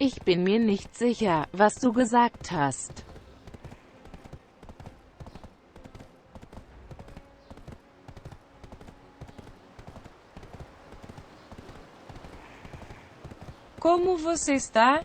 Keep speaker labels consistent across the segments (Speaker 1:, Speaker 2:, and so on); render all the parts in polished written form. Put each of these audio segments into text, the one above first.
Speaker 1: Ich bin mir nicht sicher, was du gesagt hast.
Speaker 2: Como você está?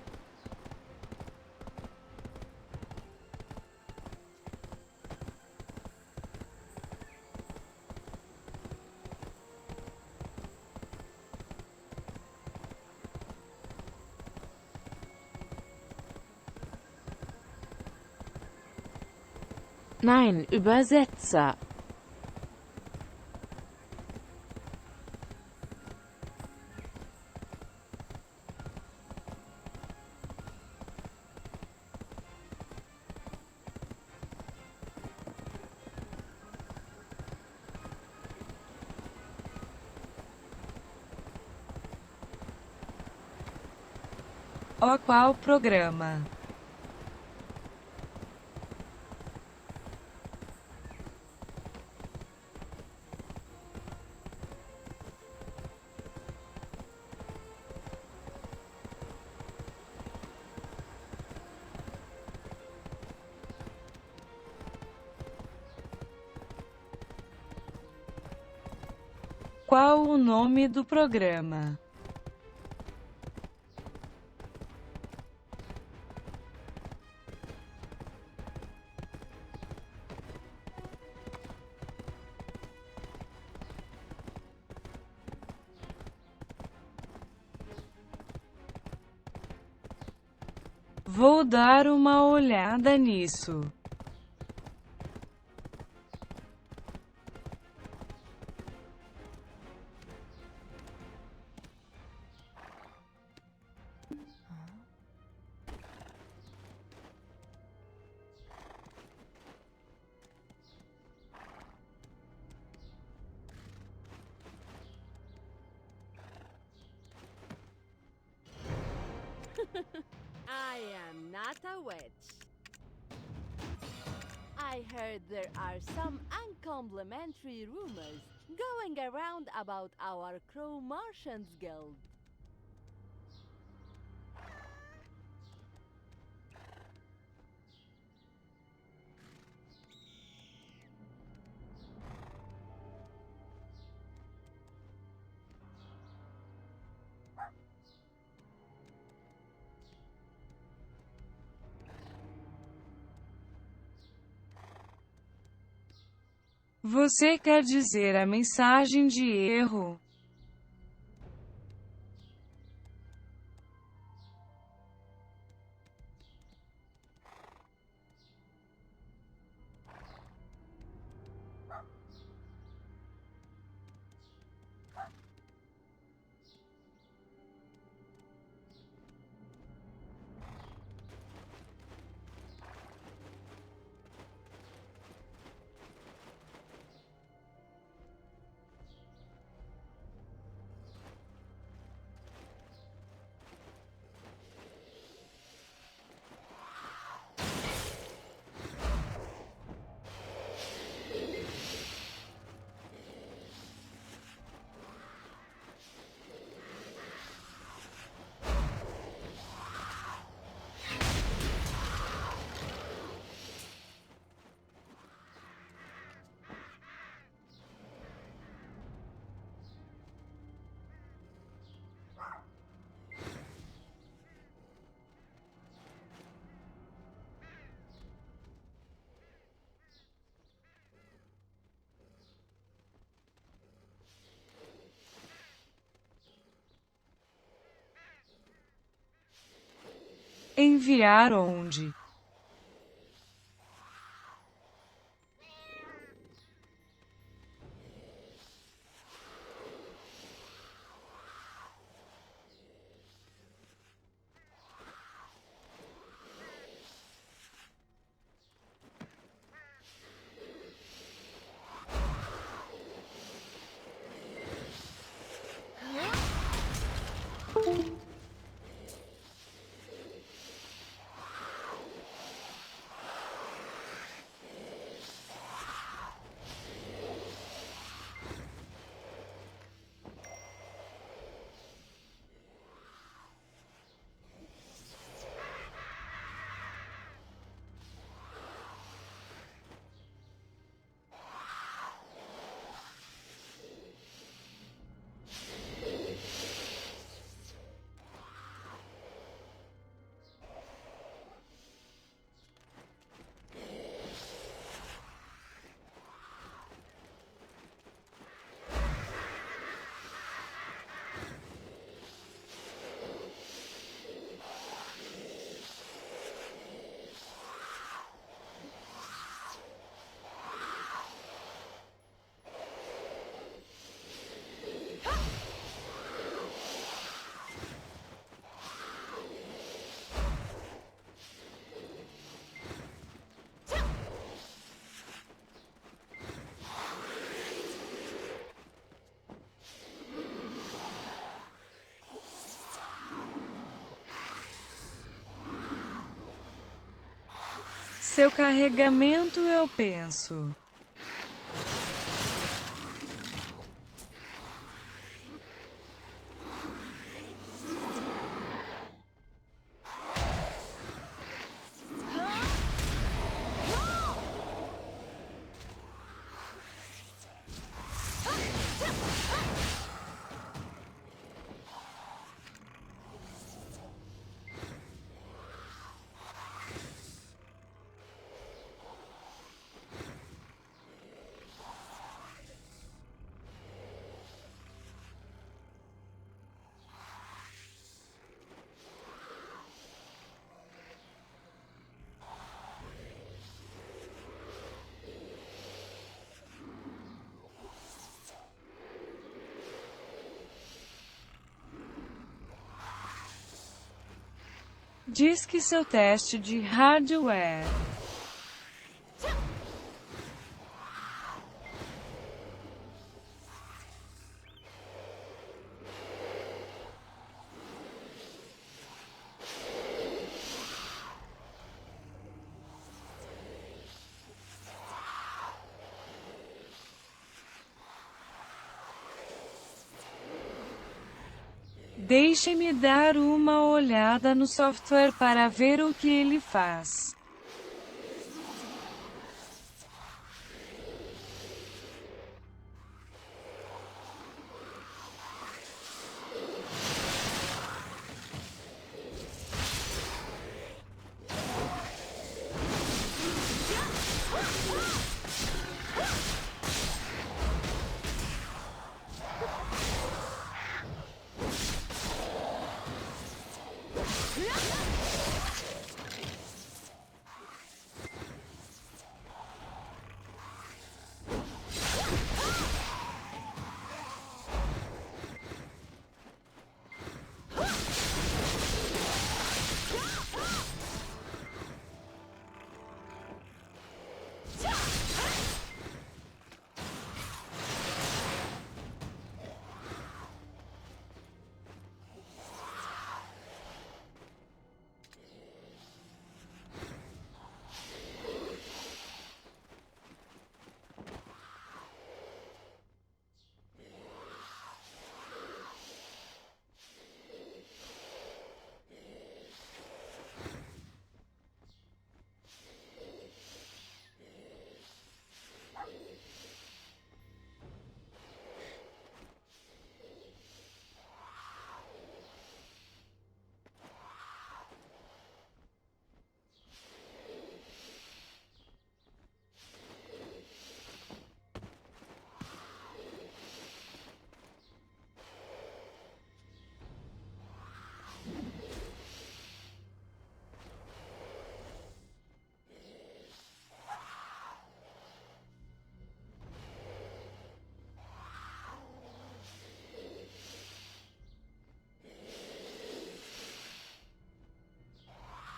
Speaker 1: Nein, Übersetzer.
Speaker 2: O qual programa? Qual o nome do programa? Vou dar uma olhada nisso.
Speaker 3: I am not a witch. I heard there are some uncomplimentary rumors going around about our Crow Martians Guild.
Speaker 2: Você quer dizer a mensagem de erro? Enviar onde? seu carregamento, eu penso. Diz que seu teste de hardware. Deixe-me dar uma olhada no software para ver o que ele faz.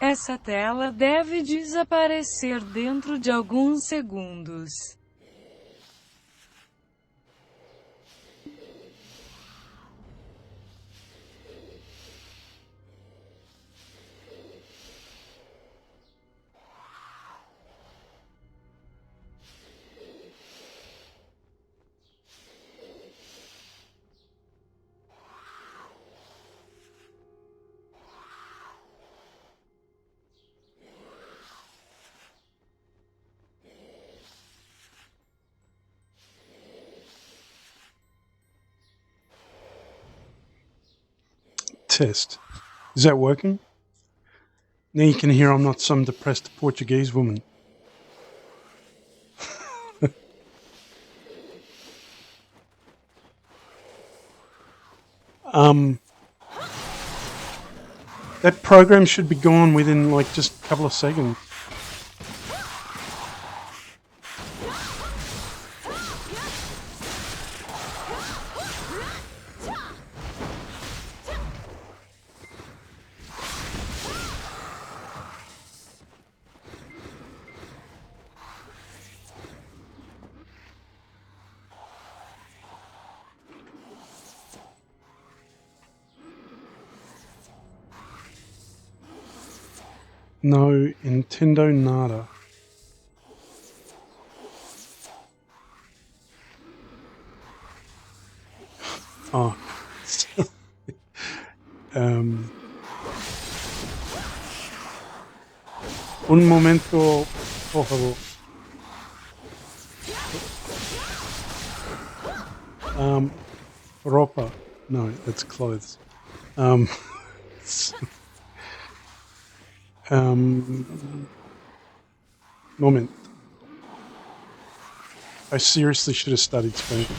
Speaker 2: Essa tela deve desaparecer dentro de alguns segundos.
Speaker 4: Test. Is that working? Now you can hear I'm not some depressed Portuguese woman. That program should be gone within like just a couple of seconds. No, Nintendo nada. Oh. Un momento, por favor. Ropa. No, that's clothes. Moment. I seriously should have studied Spanish.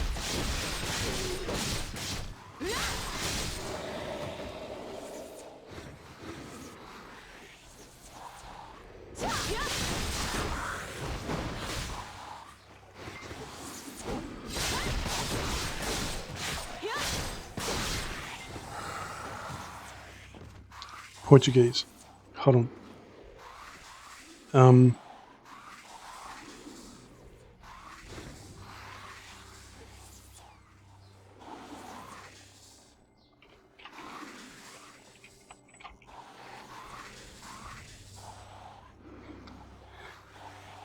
Speaker 4: Portuguese. Hold on.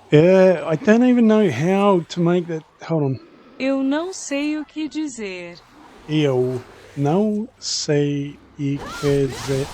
Speaker 4: Yeah, I don't even know how to make that. Hold on.
Speaker 2: Eu não sei o que dizer.
Speaker 4: Eu não sei o que dizer.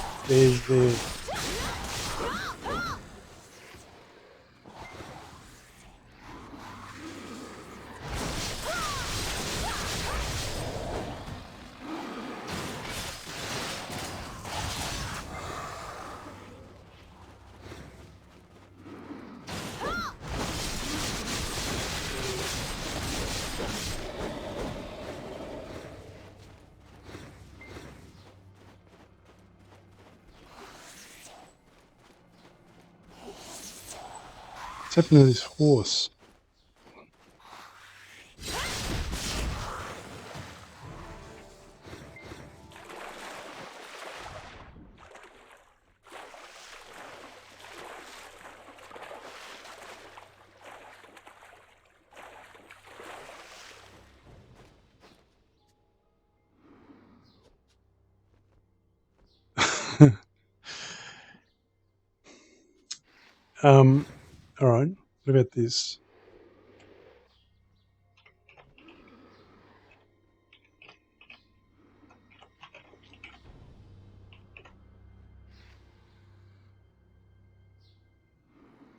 Speaker 4: What's happened to this horse? All right. What about this?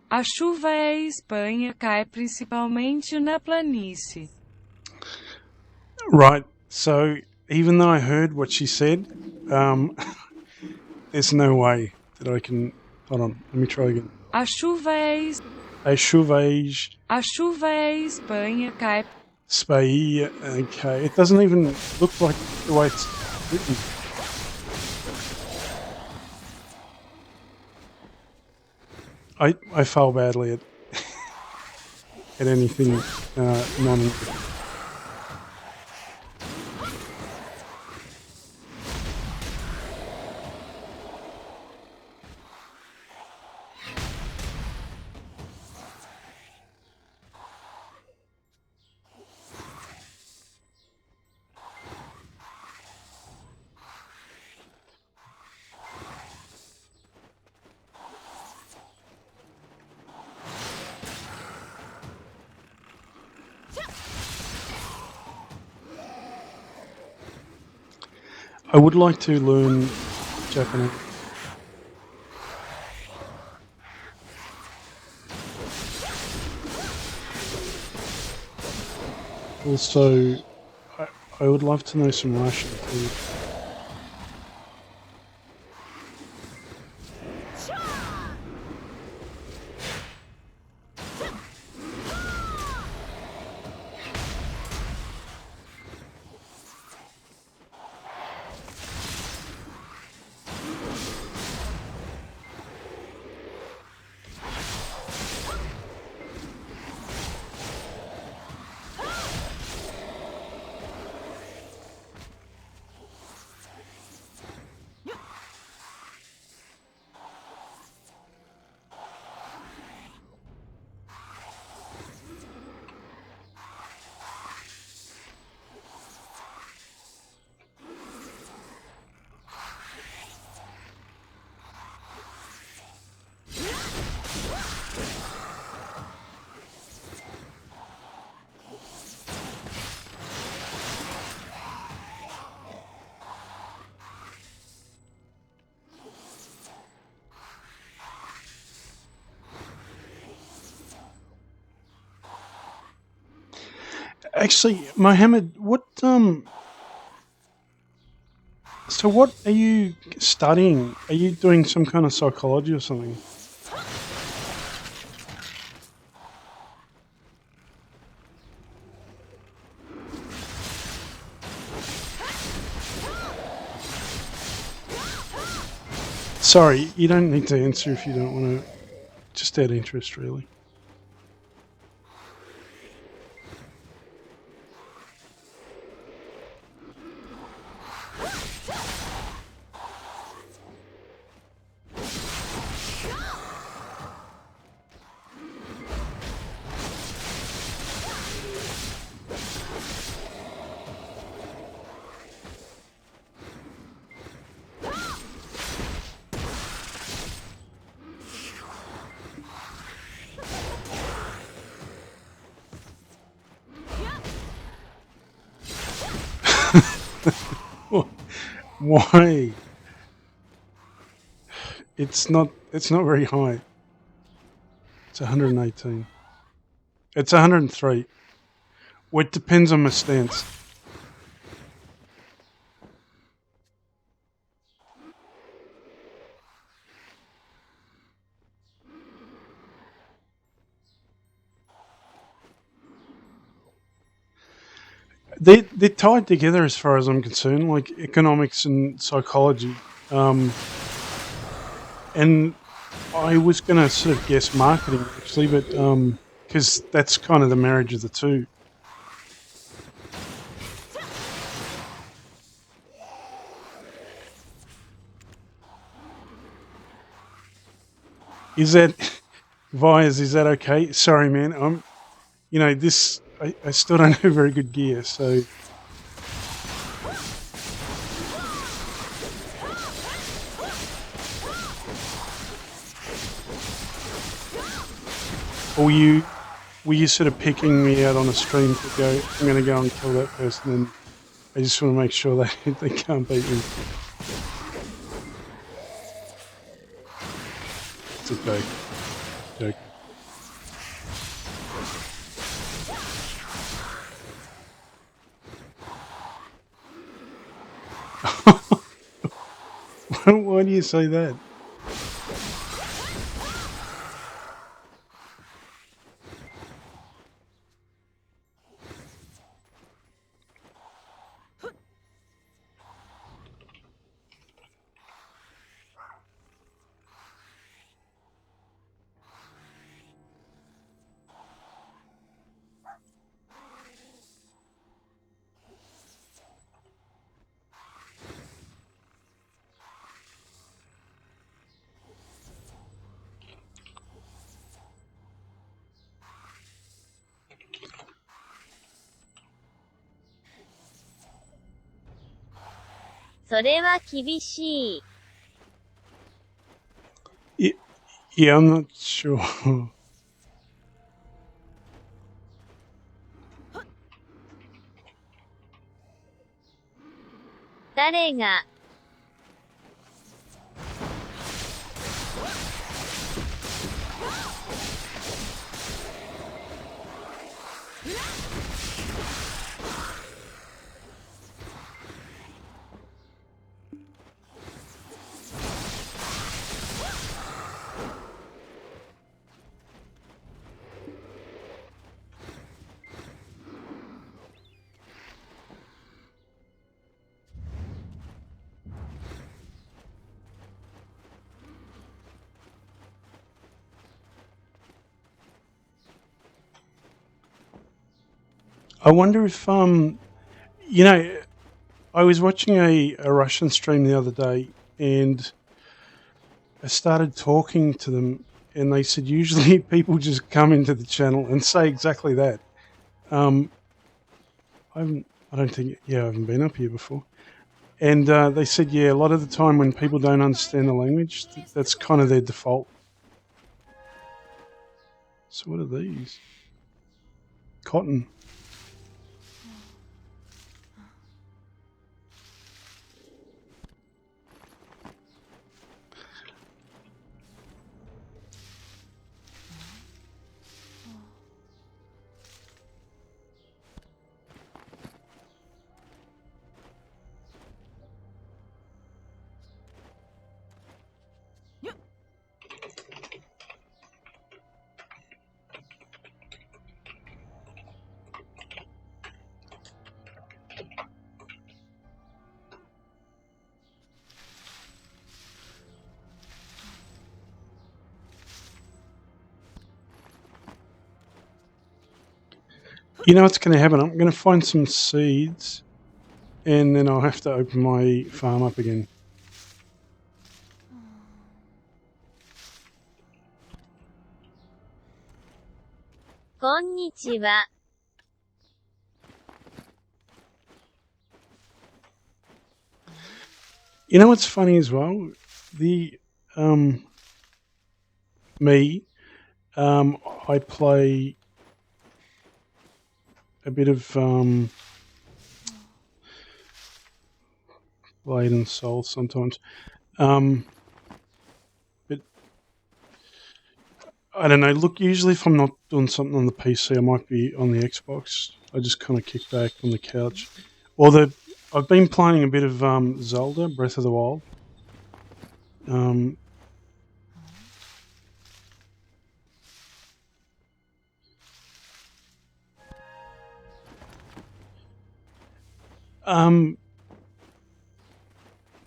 Speaker 2: A chuva em Espanha cai principalmente na planície.
Speaker 4: Right. So even though I heard what she said, there's no way that I can. Hold on. Let me try again.
Speaker 2: A chuva em
Speaker 4: A chuveis
Speaker 2: Espanha cai.
Speaker 4: Spaia. Okay. It doesn't even look like the way it's written. I fail badly at anything non-English. I would like to learn Japanese. Also, I would love to know some Russian too. Actually, Mohammed, so what are you studying? Are you doing some kind of psychology or something? Sorry, you don't need to answer if you don't want to. Just out of interest, really. Why? It's not very high. It's 118. It's 103. Well, it depends on my stance. They're tied together as far as I'm concerned, like economics and psychology. And I was going to sort of guess marketing actually, but because that's kind of the marriage of the two. Is that Vyers? Is that okay? Sorry, man. I still don't have very good gear, so. Or were you sort of picking me out on a stream to go, I'm going to go and kill that person, and I just want to make sure they can't beat me. It's a joke. Joke. Why do you say that? Yeah, I'm not sure.
Speaker 5: 誰が
Speaker 4: I wonder if I was watching a Russian stream the other day, and I started talking to them, and they said usually people just come into the channel and say exactly that. I haven't been up here before. And they said, yeah, a lot of the time when people don't understand the language, that's kind of their default. So what are these? Cotton. You know what's going to happen? I'm going to find some seeds, and then I'll have to open my farm up again.
Speaker 5: Konnichiwa.
Speaker 4: You know what's funny as well? The me, I play a bit of Blade and Soul sometimes, but I don't know. Look, usually if I'm not doing something on the PC, I might be on the Xbox. I just kind of kick back on the couch. I've been playing a bit of Zelda Breath of the Wild.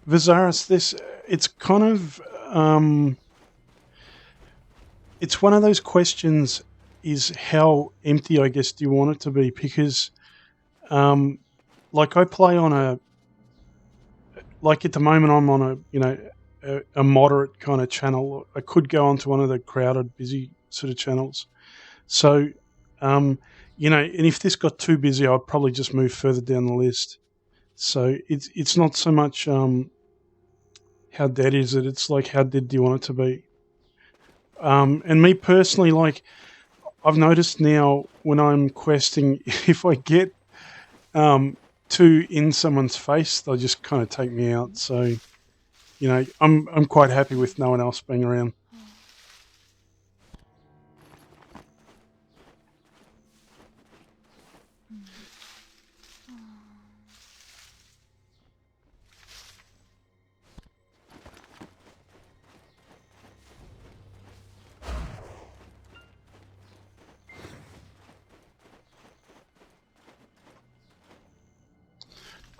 Speaker 4: Vizaris, it's kind of it's one of those questions. Is how empty, I guess, do you want it to be? Because like I play on like at the moment I'm on a moderate kind of channel. I could go onto one of the crowded, busy sort of channels. So, and if this got too busy, I'd probably just move further down the list. So it's not so much how dead is it. It's like how dead do you want it to be? And me personally, like I've noticed now when I'm questing, if I get too in someone's face, they'll just kind of take me out. So, I'm quite happy with no one else being around.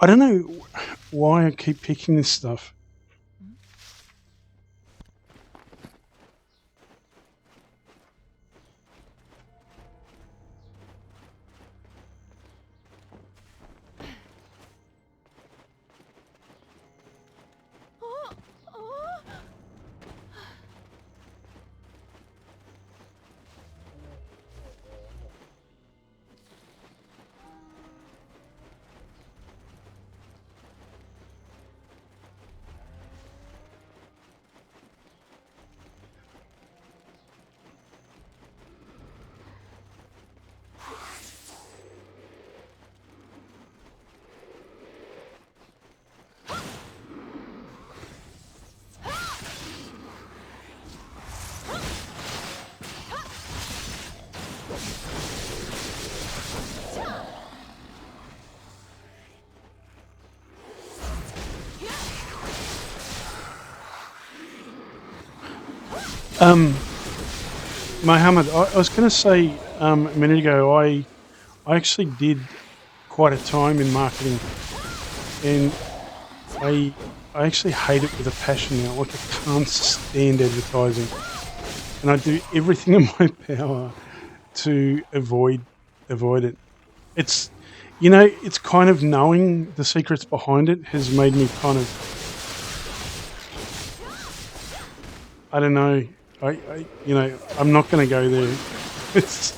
Speaker 4: I don't know why I keep picking this stuff. Mohammed, I was going to say a minute ago, I actually did quite a time in marketing, and I actually hate it with a passion now. Like I can't stand advertising, and I do everything in my power to avoid it. It's it's kind of knowing the secrets behind it has made me kind of, I don't know. I'm not going to go there. It's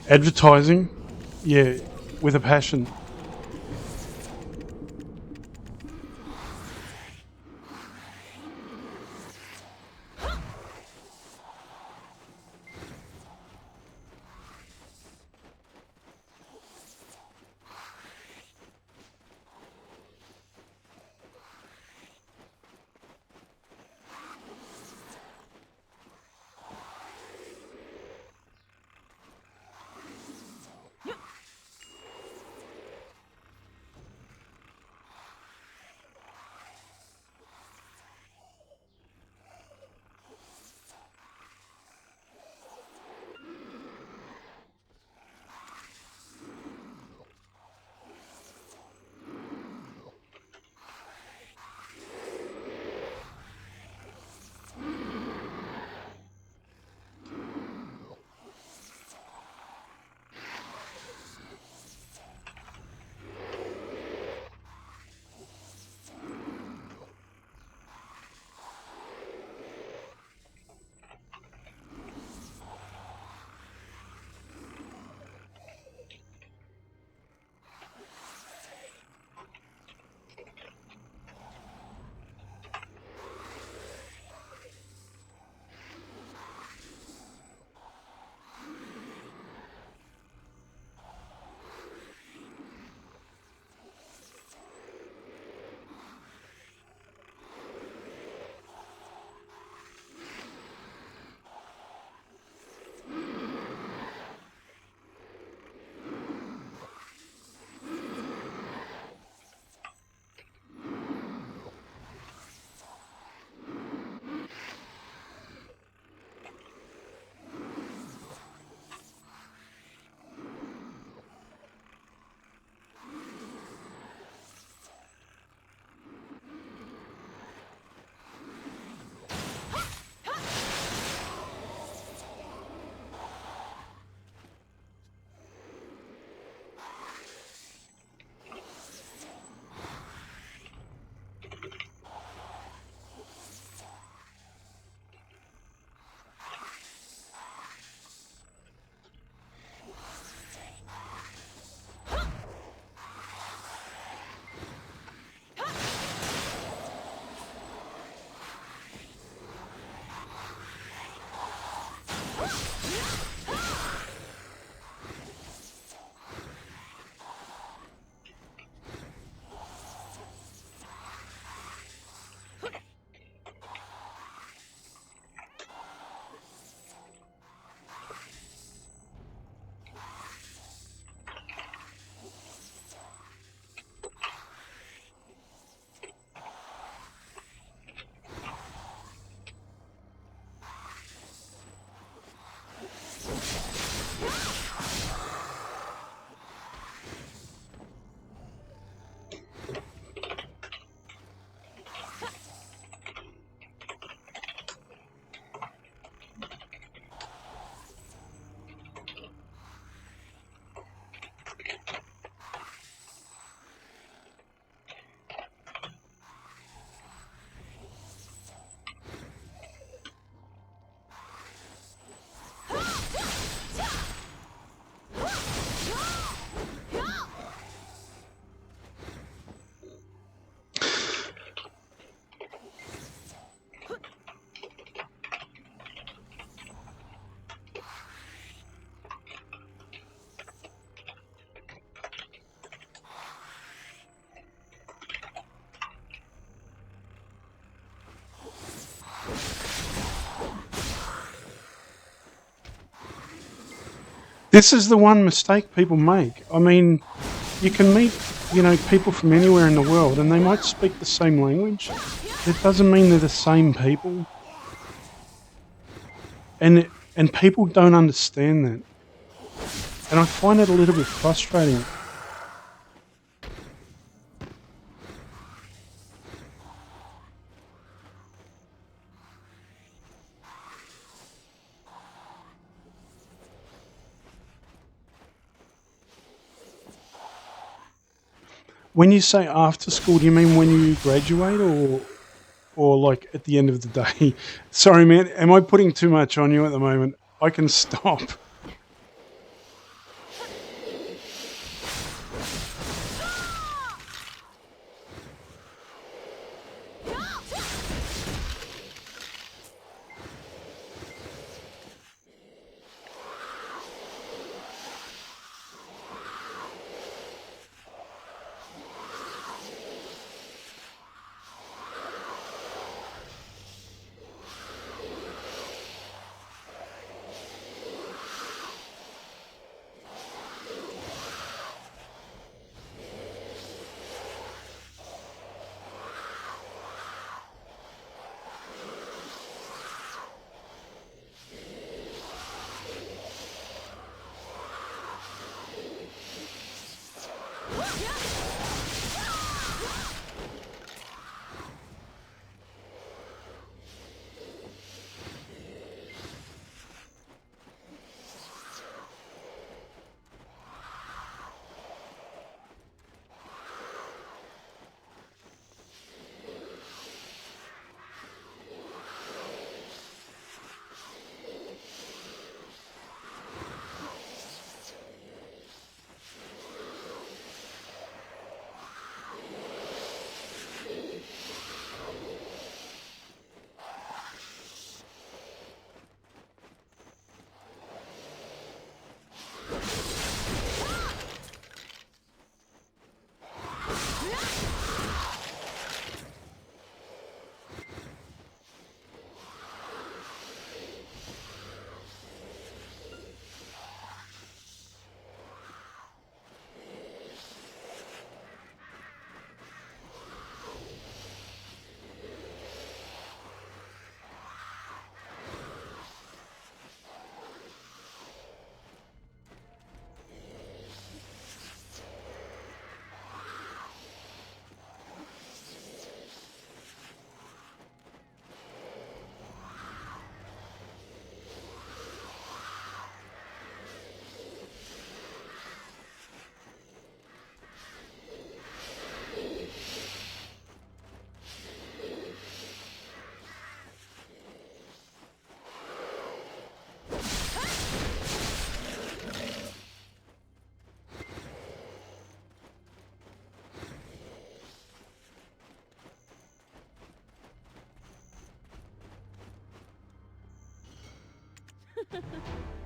Speaker 4: advertising, yeah, with a passion. This is the one mistake people make. I mean, you can meet, people from anywhere in the world, and they might speak the same language. It doesn't mean they're the same people. And people don't understand that. And I find it a little bit frustrating. When you say after school, do you mean when you graduate or like at the end of the day? Sorry, man, am I putting too much on you at the moment? I can stop.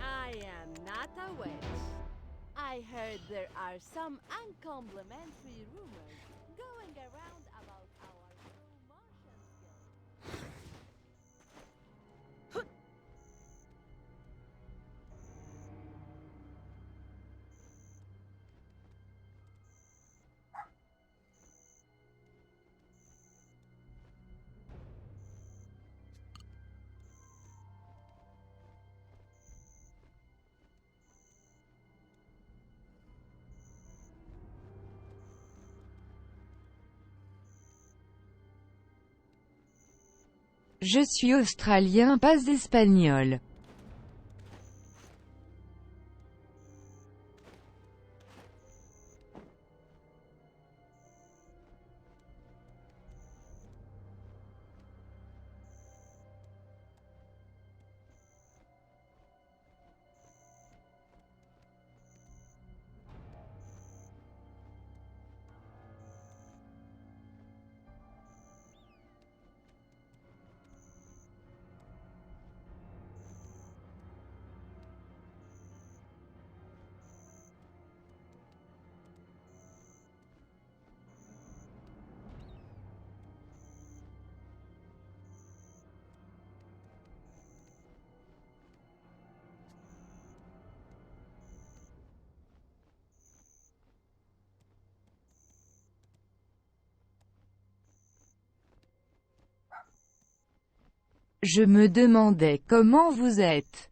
Speaker 3: I am not a witch. I heard there are some uncomplimentary rumors going around about our pro-Martian skills.
Speaker 2: Je suis australien, pas espagnol.
Speaker 1: Je me demandais comment vous êtes.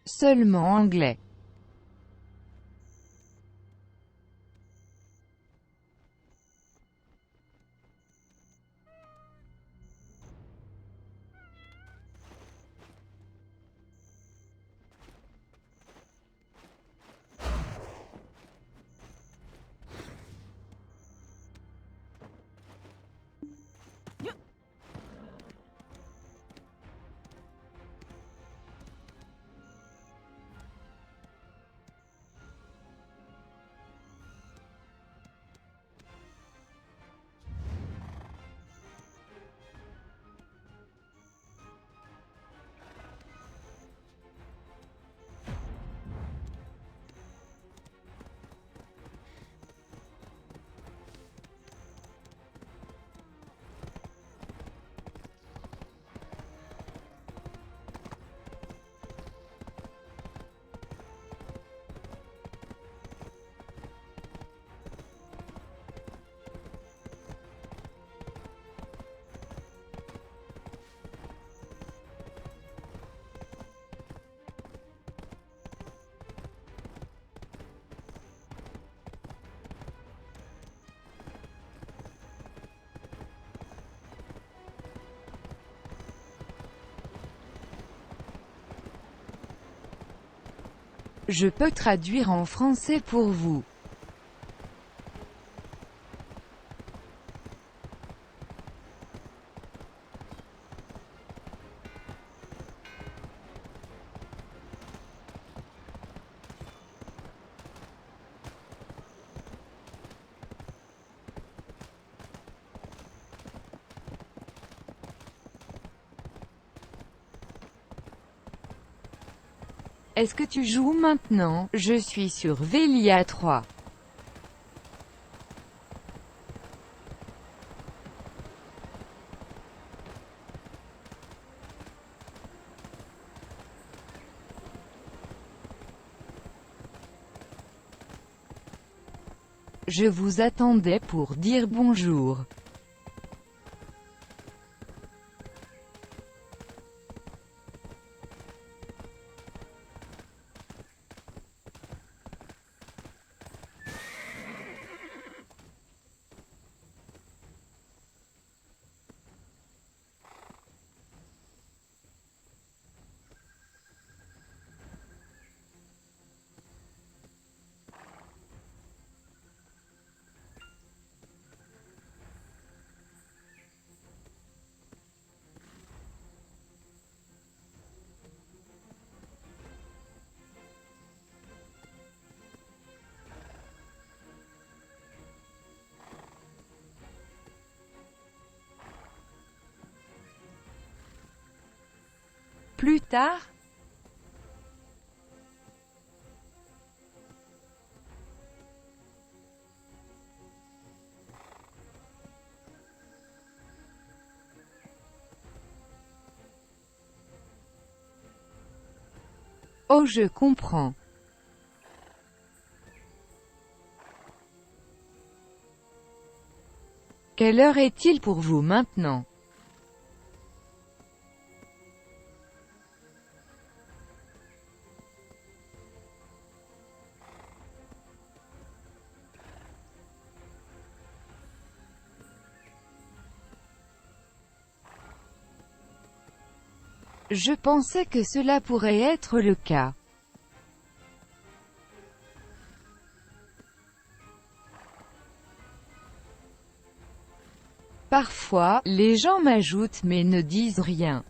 Speaker 1: Seulement anglais. Je peux traduire en français pour vous. Est-ce que tu joues maintenant? Je suis sur Velia 3. Je vous attendais pour dire bonjour. Plus tard? Oh, je comprends. Quelle heure est-il pour vous maintenant? Je pensais que cela pourrait être le cas. Parfois, les gens m'ajoutent mais ne disent rien.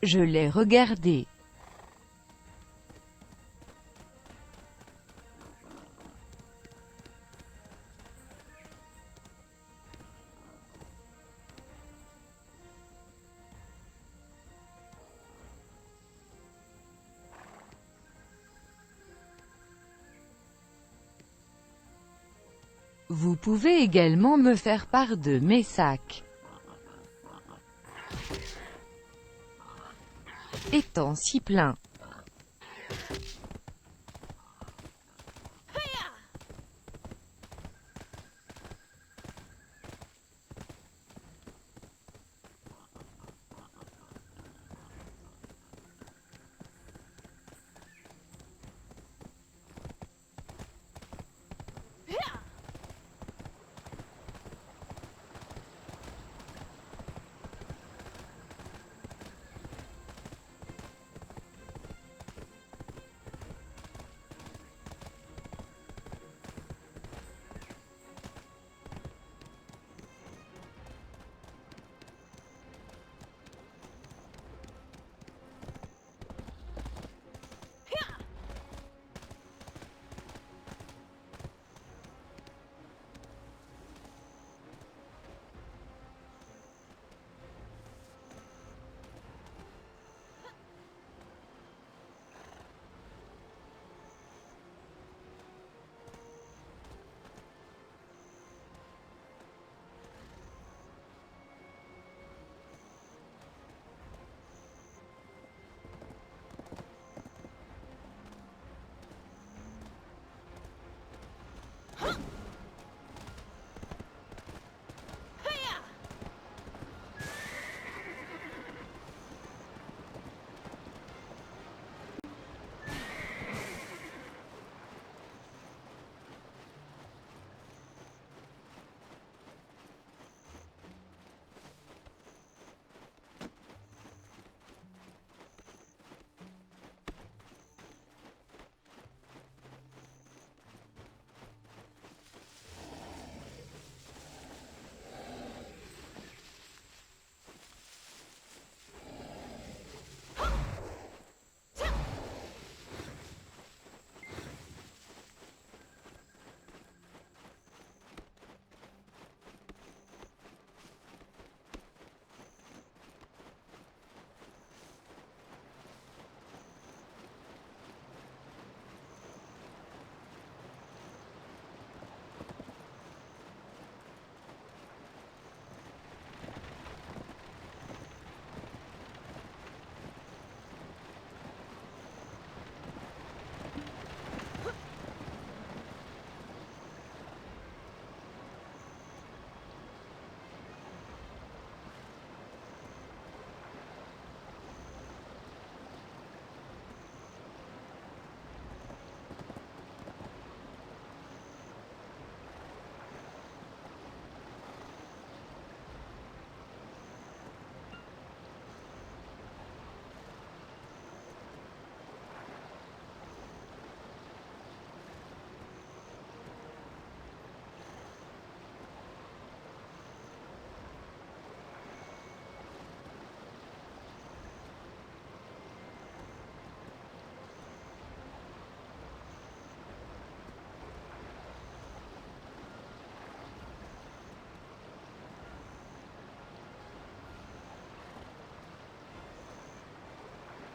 Speaker 1: Je l'ai regardé. Vous pouvez également me faire part de mes sacs. Étant si plein.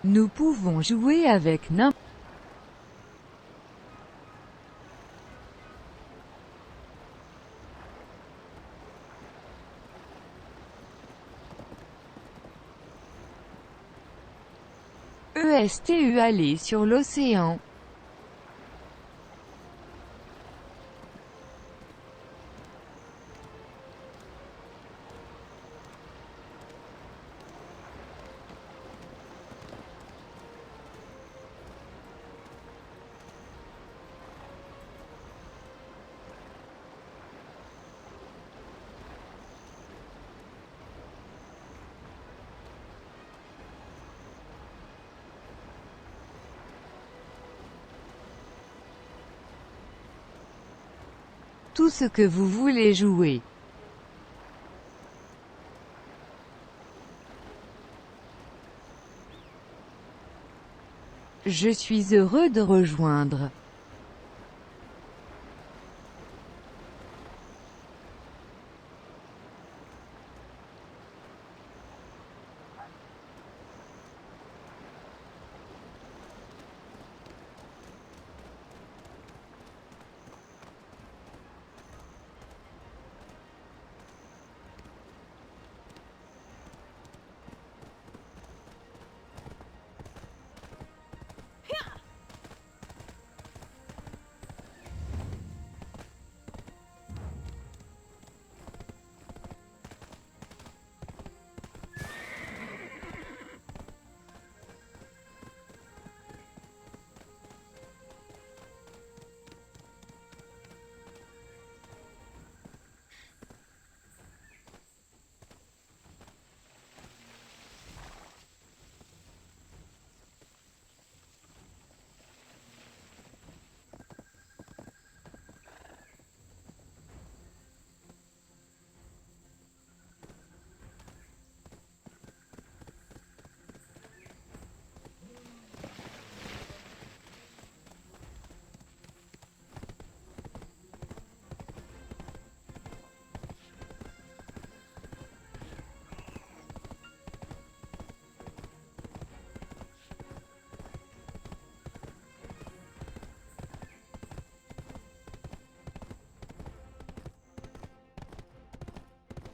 Speaker 1: Nous pouvons jouer avec n'importe ESTU aller sur l'océan. Tout ce que vous voulez jouer. Je suis heureux de rejoindre.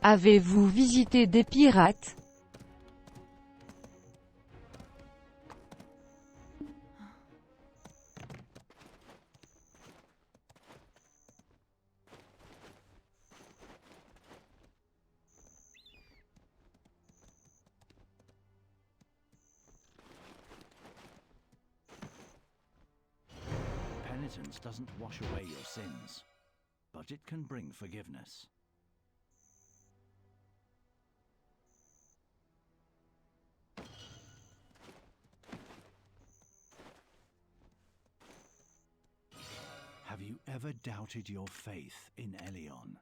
Speaker 1: Avez-vous visité des pirates?
Speaker 5: Penitence doesn't wash away your sins, but it can bring forgiveness. Have you ever doubted your faith in Elion?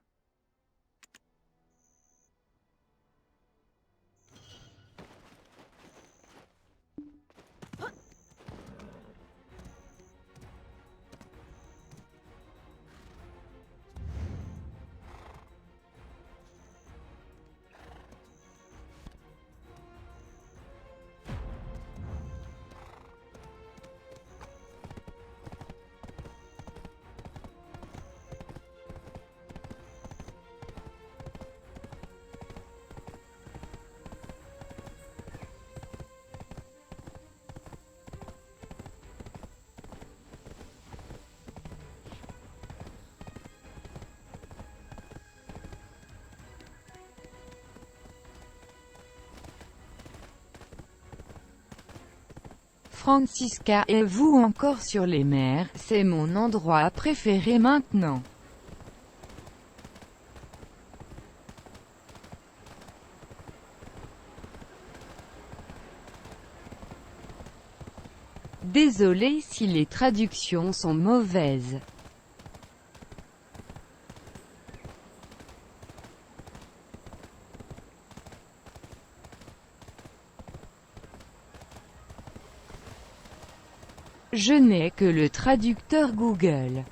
Speaker 1: Francisca, et vous encore sur les mers, c'est mon endroit préféré maintenant. Désolé si les traductions sont mauvaises. Je n'ai que le traducteur Google.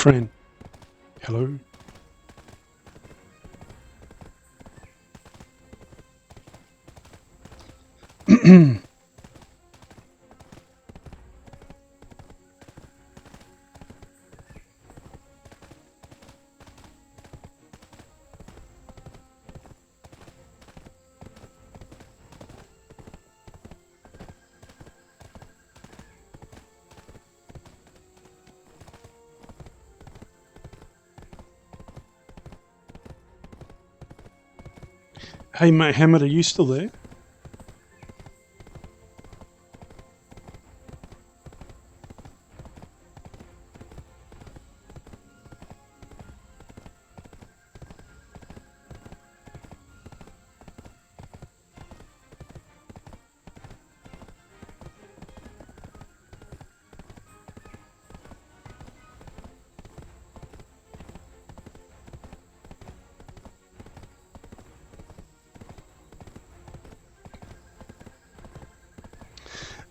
Speaker 4: Friend, hello. Hey, Mohammed, are you still there?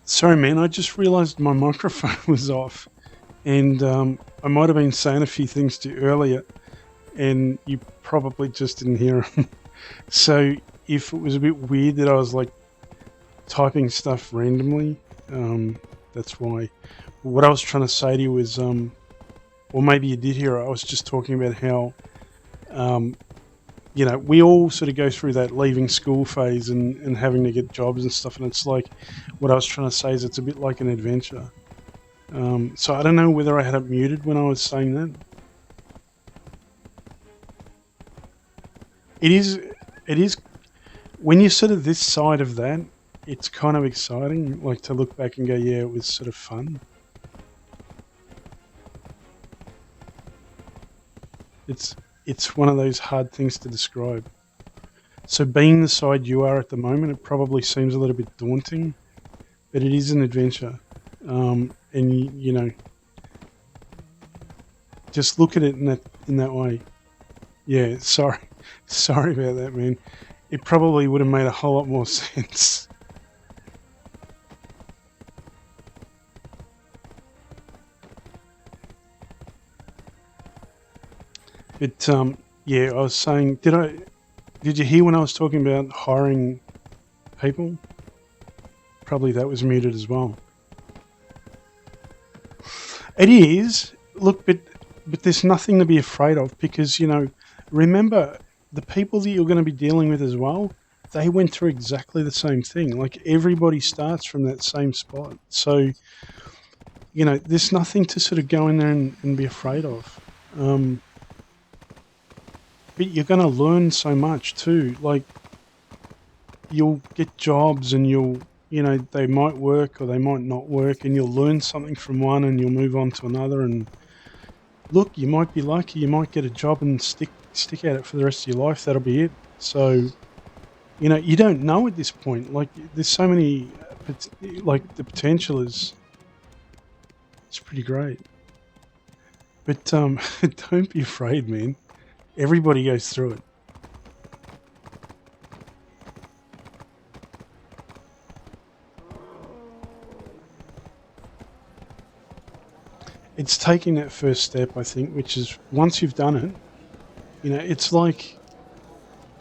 Speaker 4: Sorry, man, I just realised my microphone was off, and I might have been saying a few things to you earlier, and you probably just didn't hear them. So if it was a bit weird that I was like typing stuff randomly, that's why. What I was trying to say to you was, or maybe you did hear it, I was just talking about how, you know, we all sort of go through that leaving school phase and having to get jobs and stuff, and it's like, what I was trying to say is it's a bit like an adventure. So I don't know whether I had it muted when I was saying that. It is, when you're sort of this side of that, it's kind of exciting, like to look back and go, yeah, it was sort of fun. It's one of those hard things to describe. So being the side you are at the moment, it probably seems a little bit daunting, but it is an adventure. And you know, just look at it in that way. Yeah, sorry about that, man. It probably would have made a whole lot more sense. But yeah, I was saying, did you hear when I was talking about hiring people? Probably that was muted as well. It is. Look, but there's nothing to be afraid of, because, you know, remember, the people that you're going to be dealing with as well, they went through exactly the same thing. Like, everybody starts from that same spot. So, you know, there's nothing to sort of go in there and be afraid of. But you're going to learn so much too. Like, you'll get jobs and you know, they might work or they might not work, and you'll learn something from one and you'll move on to another. And look, you might be lucky, you might get a job and stick at it for the rest of your life. That'll be it. So, you know, you don't know at this point. Like, there's so many, like, the potential is, it's pretty great. But don't be afraid, man. Everybody goes through it. It's taking that first step, I think, which is, once you've done it, you know, it's like,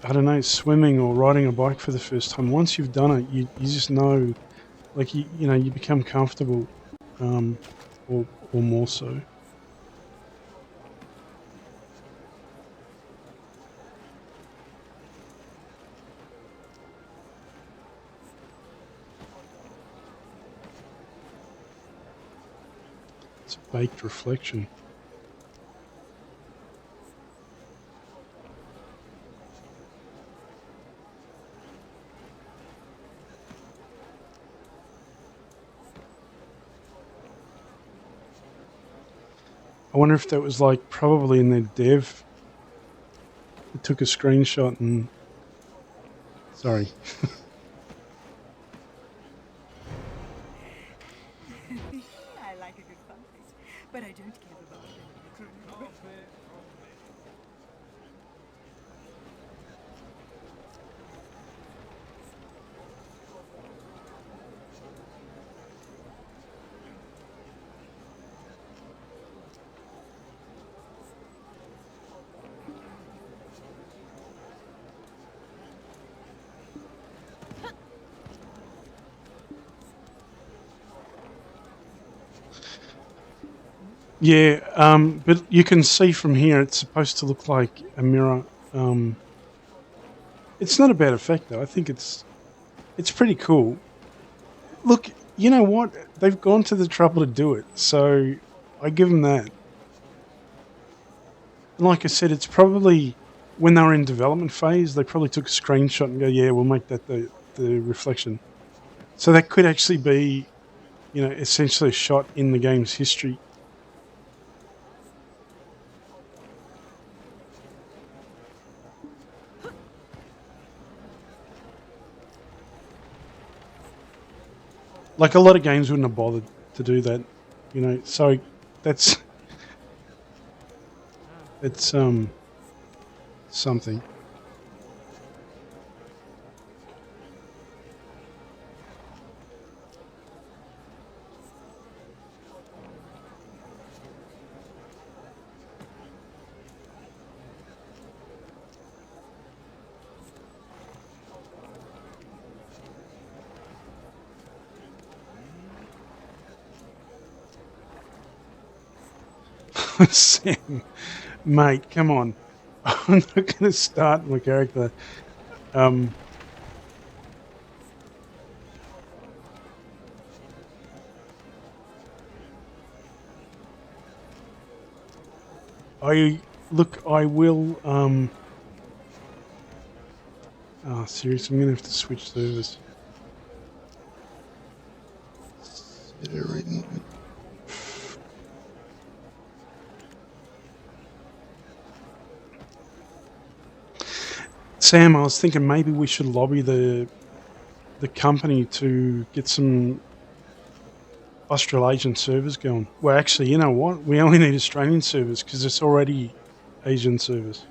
Speaker 4: I don't know, swimming or riding a bike for the first time. Once you've done it, you just know, like, you know, you become comfortable, or more so. It's a baked reflection. I wonder if that was like probably in their dev. It took a screenshot and... Sorry.
Speaker 6: I like a good fun face, but I don't care about it.
Speaker 4: Yeah, but you can see from here it's supposed to look like a mirror. It's not a bad effect though. I think it's pretty cool. Look, you know what? They've gone to the trouble to do it, so I give them that. And like I said, it's probably when they were in development phase, they probably took a screenshot and go, yeah, we'll make that the reflection. So that could actually be, you know, essentially a shot in the game's history. Like a lot of games wouldn't have bothered to do that, you know. So that's something. Sam, mate, come on. I'm not going to start my character. I will. Oh, seriously, I'm going to have to switch servers. Sam, I was thinking maybe we should lobby the company to get some Australasian servers going. Well, actually, you know what? We only need Australian servers because it's already Asian servers.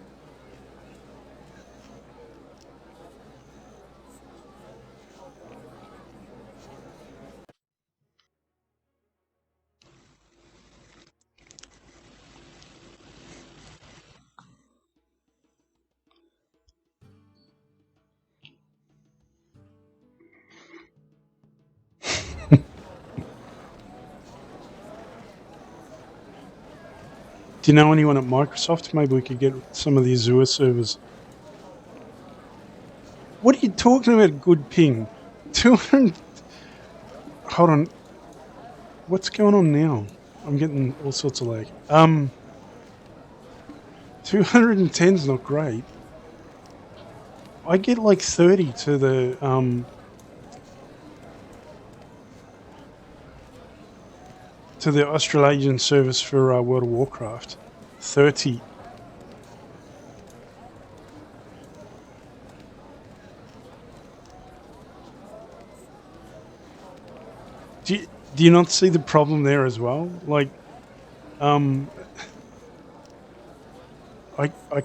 Speaker 4: Do you know anyone at Microsoft? Maybe we could get some of the Azure servers. What are you talking about, good ping? 200... Hold on. What's going on now? I'm getting all sorts of lag. 210's not great. I get like 30 to the Australasian service for World of Warcraft. 30. Do you not see the problem there as well? Like, I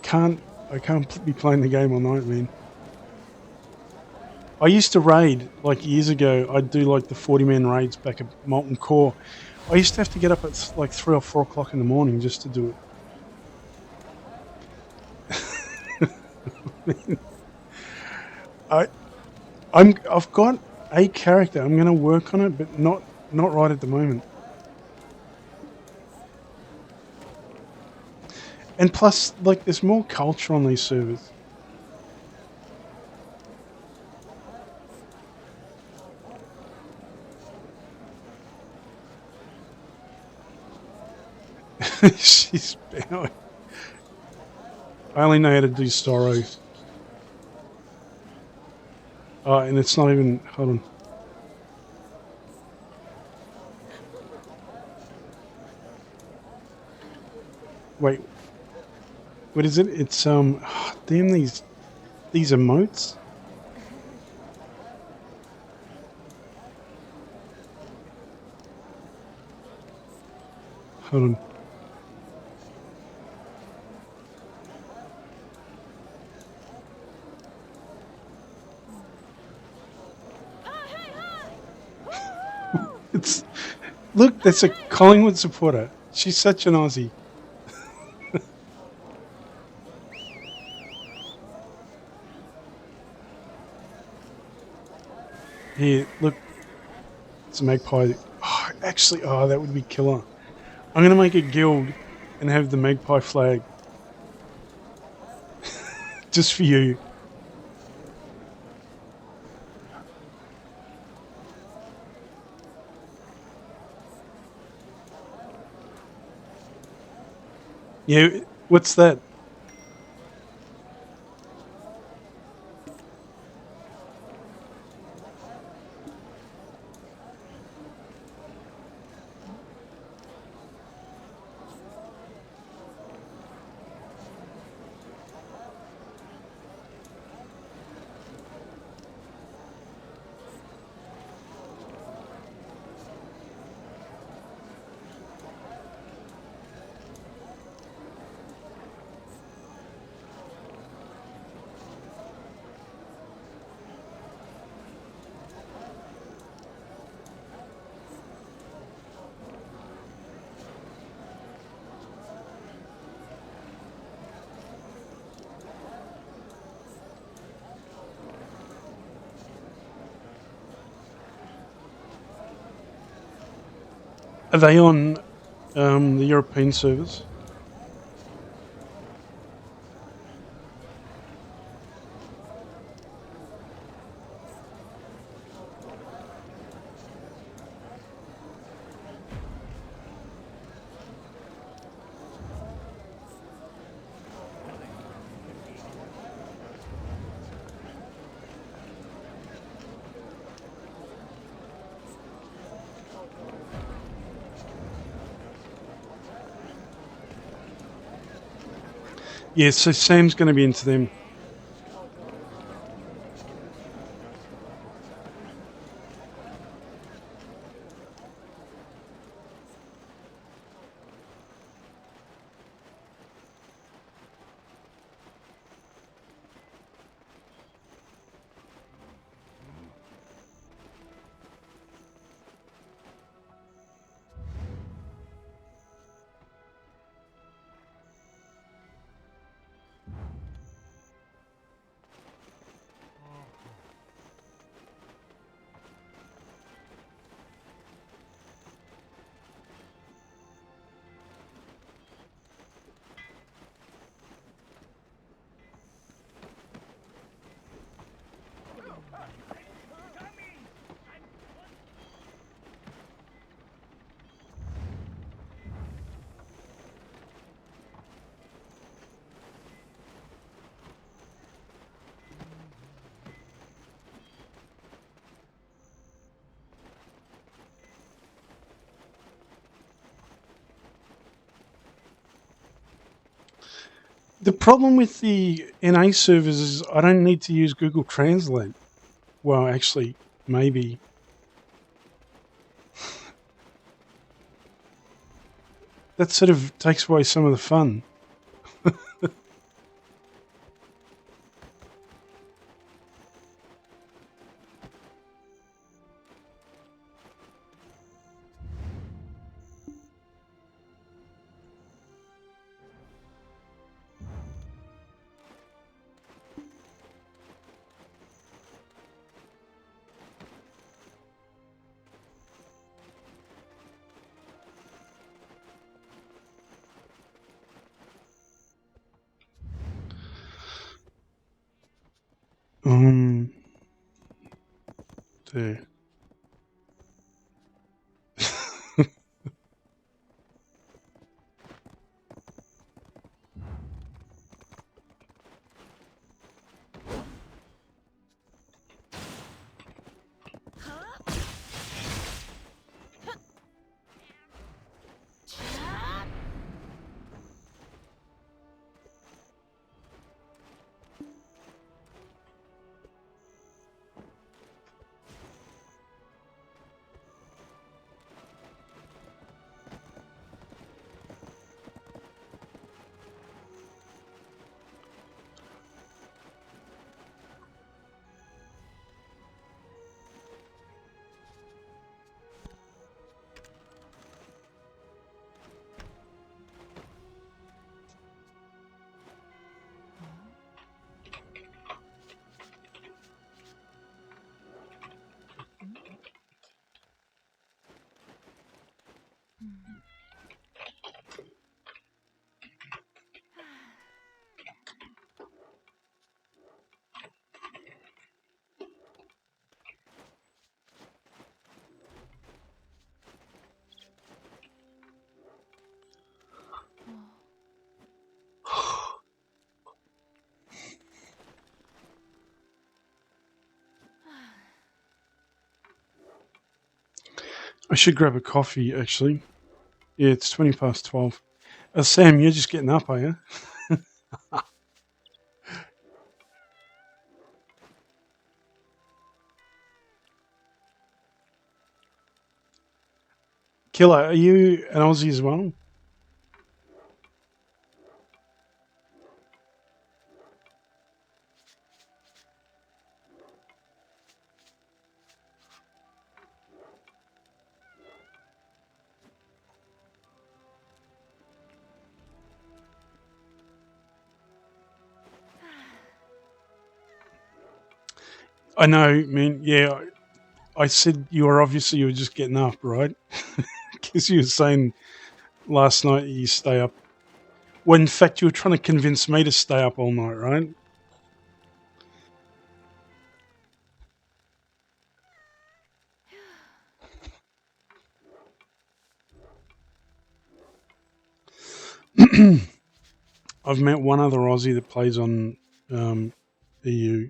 Speaker 4: can't be playing the game all night, man. I used to raid like years ago. I'd do like the 40-man raids back at Molten Core. I used to have to get up at like 3 or 4 o'clock in the morning just to do it. I've got a character. I'm going to work on it, but not right at the moment. And plus, like, there's more culture on these servers. She's bowing. I only know how to do Sorrow. Oh, and it's not even... Hold on. Wait. What is it? It's, damn these emotes. Hold on. Look, that's a Collingwood supporter. She's such an Aussie. Here, look. It's a magpie. Oh, actually, that would be killer. I'm going to make a guild and have the magpie flag. Just for you. Yeah, what's that? Are they on the European servers? Yeah, so Sam's going to be into them. The problem with the NA servers is I don't need to use Google Translate. Well, actually, maybe. That sort of takes away some of the fun. There. I should grab a coffee, actually. Yeah, it's 20 past 12. Sam, you're just getting up, are you? Killer, are you an Aussie as well? I know, man. Yeah, I said you were just getting up, right? because you were saying last night you stay up. Well, in fact, you were trying to convince me to stay up all night, right? I've met one other Aussie that plays on EU.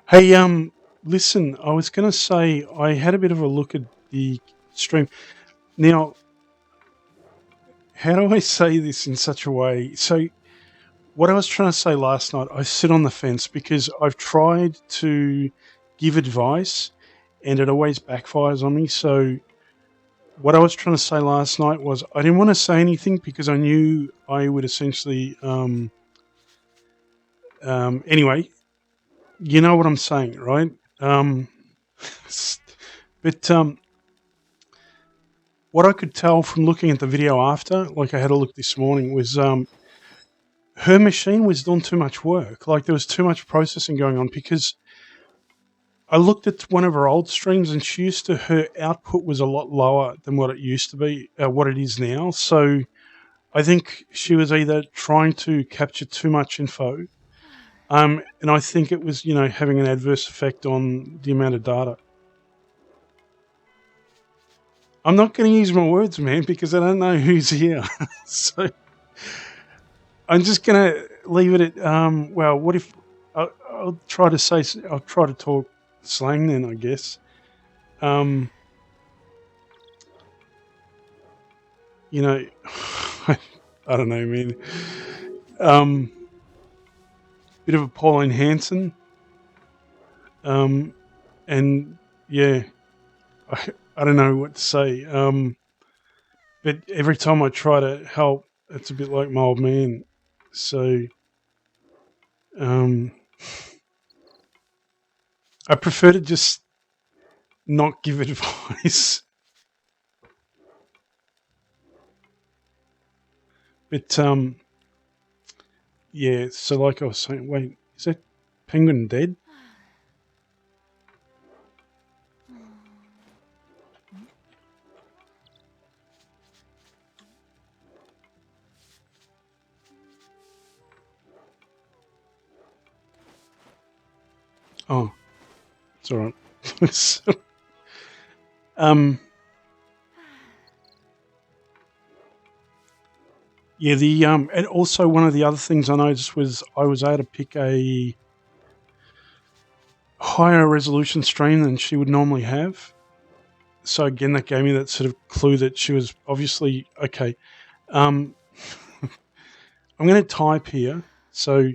Speaker 4: Hey, listen, I was going to say I had a bit of a look at the stream. Now, how do I say this in such a way? So, what I was trying to say last night, I sit on the fence because I've tried to give advice and it always backfires on me. So, what I was trying to say last night was I didn't want to say anything because I knew I would essentially. Anyway, you know what I'm saying, right? But what I could tell from looking at the video after, like I had a look this morning, was her machine was doing too much work. Like there was too much processing going on because I looked at one of her old streams and her output was a lot lower than what it used to be, what it is now. So I think she was either trying to capture too much info, and I think it was, having an adverse effect on the amount of data. I'm not going to use my words, man, because I don't know who's here. So I'm just going to leave it at, well, what if I'll try to talk slang then, I guess. I don't know, man. Bit of a Pauline Hanson. And yeah, I don't know what to say. But every time I try to help, it's a bit like my old man. So, I prefer to just not give advice. But, yeah, so like I was saying, wait, is that penguin dead? Oh, it's all right. So, yeah, and also one of the other things I noticed was I was able to pick a higher resolution stream than she would normally have. So again, that gave me that sort of clue that she was obviously okay. I'm going to type here. So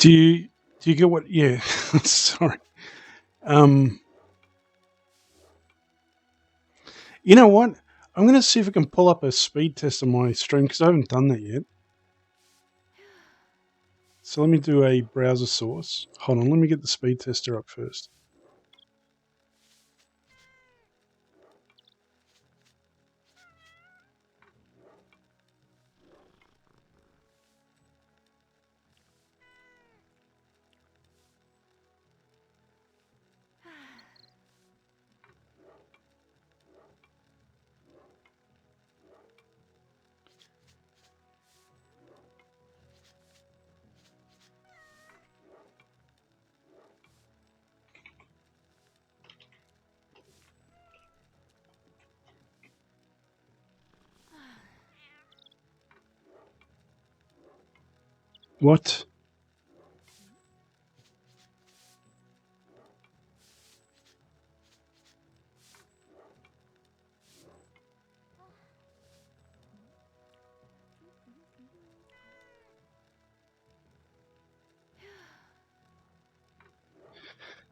Speaker 4: Do you get what? Yeah, sorry. You know what? I'm going to see if I can pull up a speed test on my stream because I haven't done that yet. So let me do a browser source. Hold on, let me get the speed tester up first. What?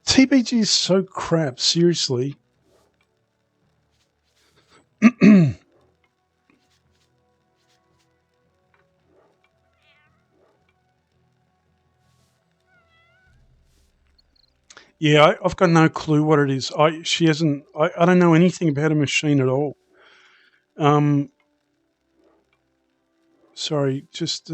Speaker 4: TBG is so crap, seriously. Yeah, I've got no clue what it is. She hasn't. I don't know anything about a machine at all. Sorry, just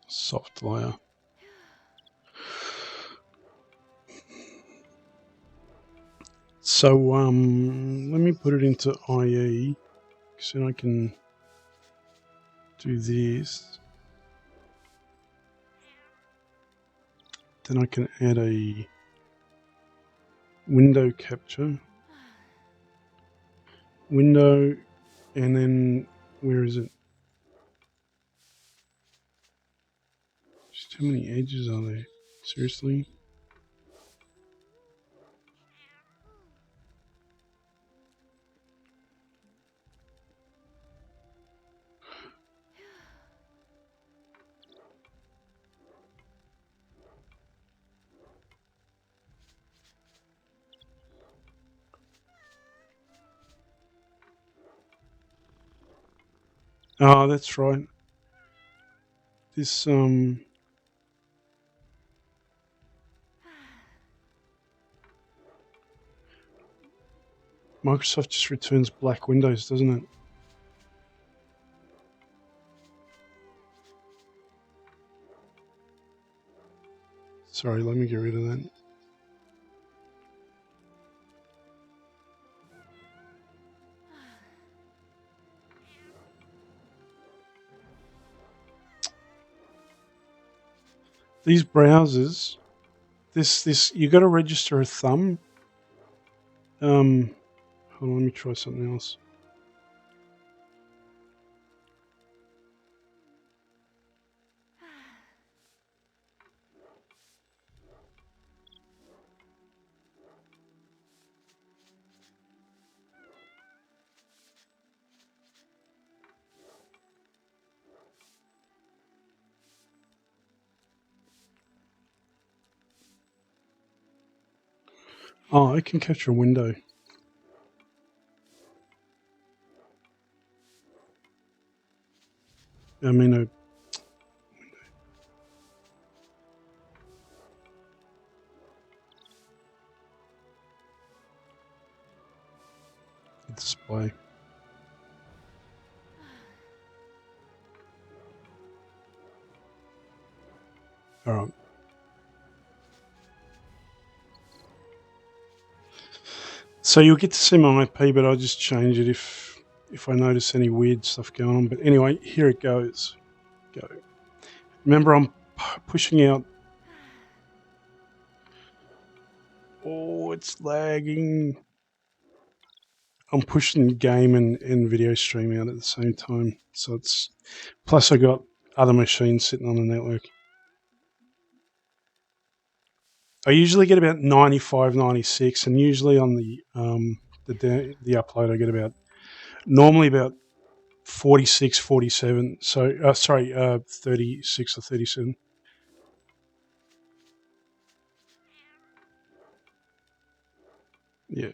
Speaker 4: soft layer. So let me put it into IE so then I can do this. Then I can add a window capture. Window, and then where is it? Just how many edges are there? Seriously? Oh, that's right. This Microsoft just returns black windows, doesn't it? Sorry, let me get rid of that. These browsers, this you got to register a thumb. Hold on, let me try something else. Oh, I can capture a window. I mean, a display. All right. So you'll get to see my IP, but I'll just change it if I notice any weird stuff going on. But anyway, here it goes. Go. Remember, I'm pushing out. Oh, it's lagging. I'm pushing game and video stream out at the same time. So it's, plus I got other machines sitting on the network. I usually get about 95, 96, and usually on the upload I get about, normally about 46, 47. So, 36 or 37. Yeah.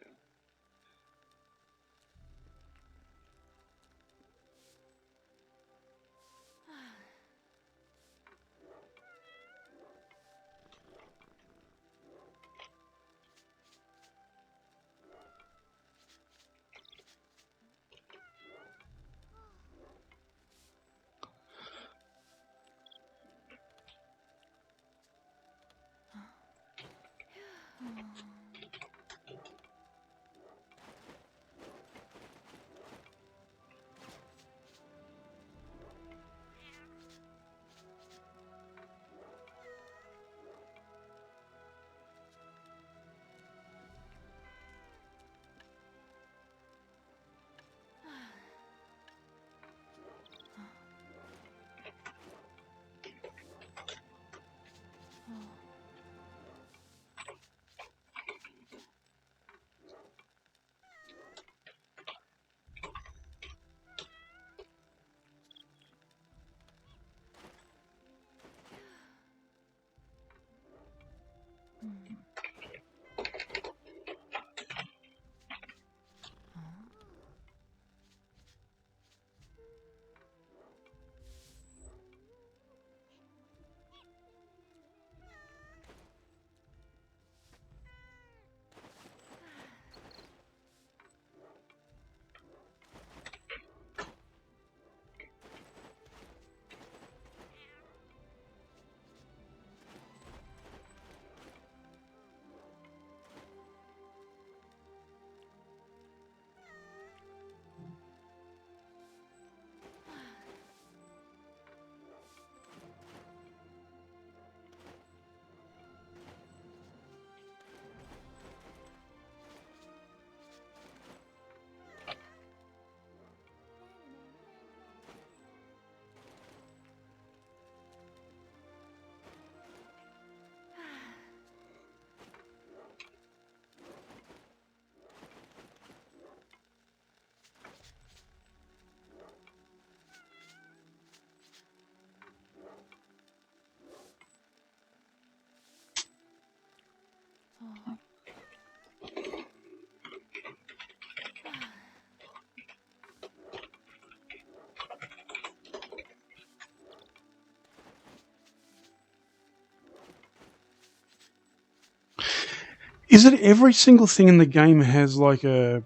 Speaker 4: Is it every single thing in the game has like a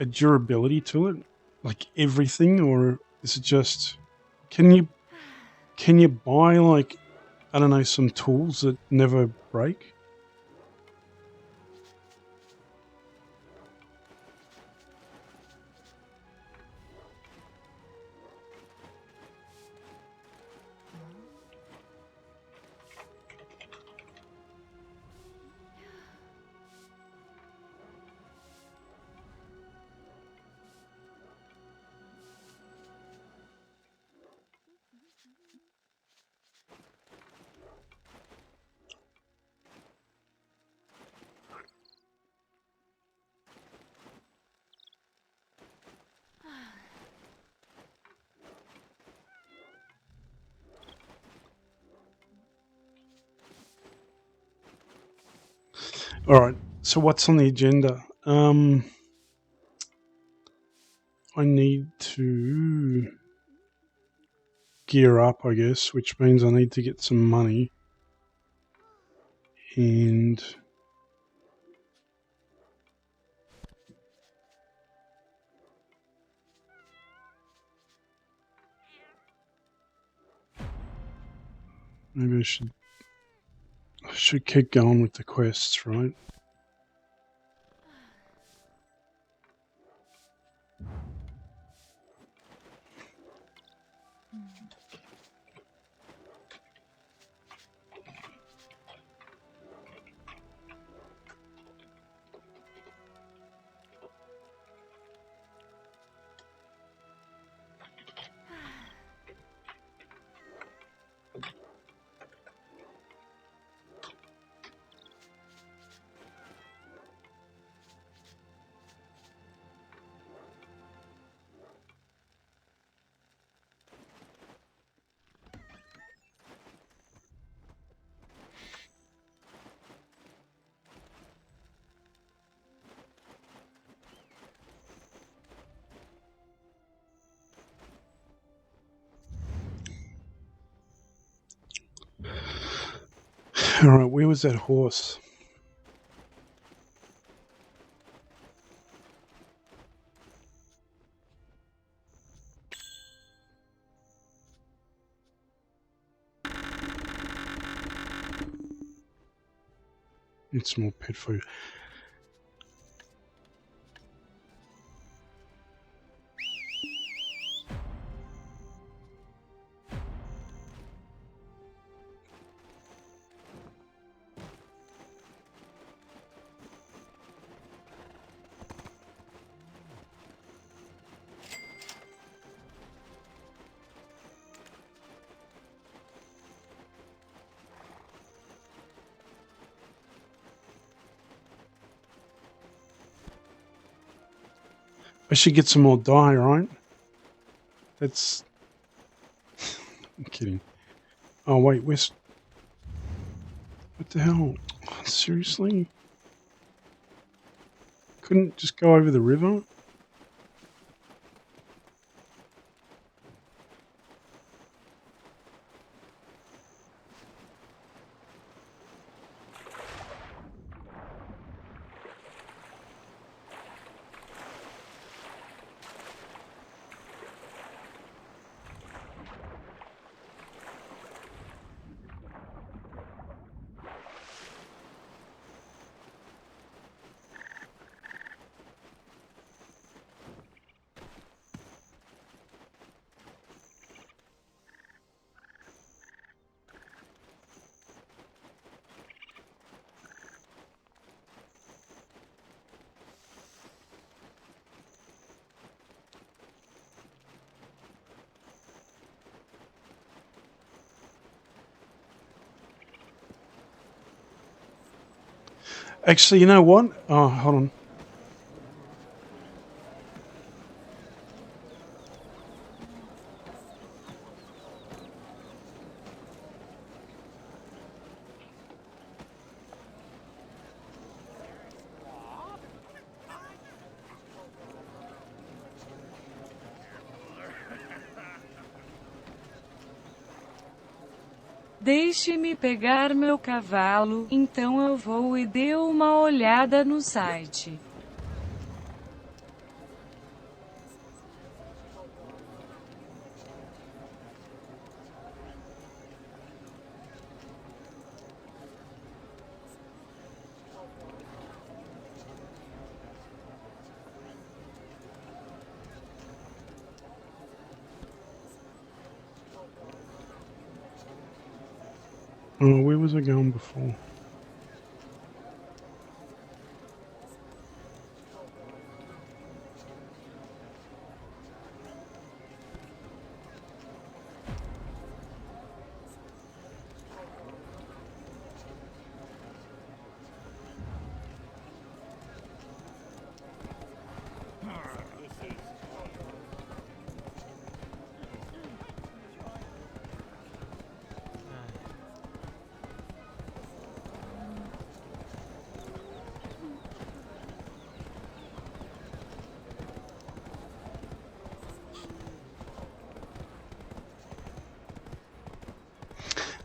Speaker 4: durability to it? Like everything, or is it just, can you buy, like, I don't know, some tools that never break? All right. So what's on the agenda? I need to gear up, I guess, which means I need to get some money. And maybe I should keep going with the quests, right? Alright, where was that horse? Need some more pet food. I should get some more dye, right? That's... I'm kidding. Oh, wait, where's... What the hell? Seriously? Couldn't just go over the river? Actually, you know what? Oh, hold on.
Speaker 2: Deixe-me pegar meu cavalo, então eu vou e dê uma olhada no site.
Speaker 4: Oh, where was I going before?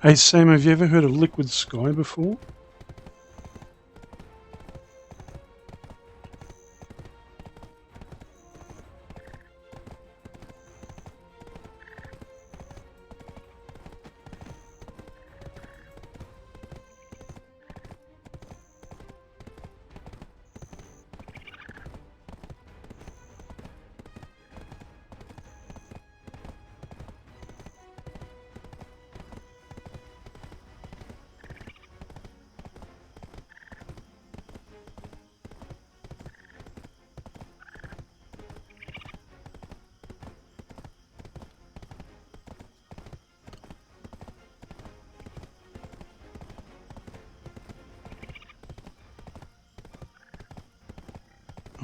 Speaker 4: Hey Sam, have you ever heard of liquid sky before?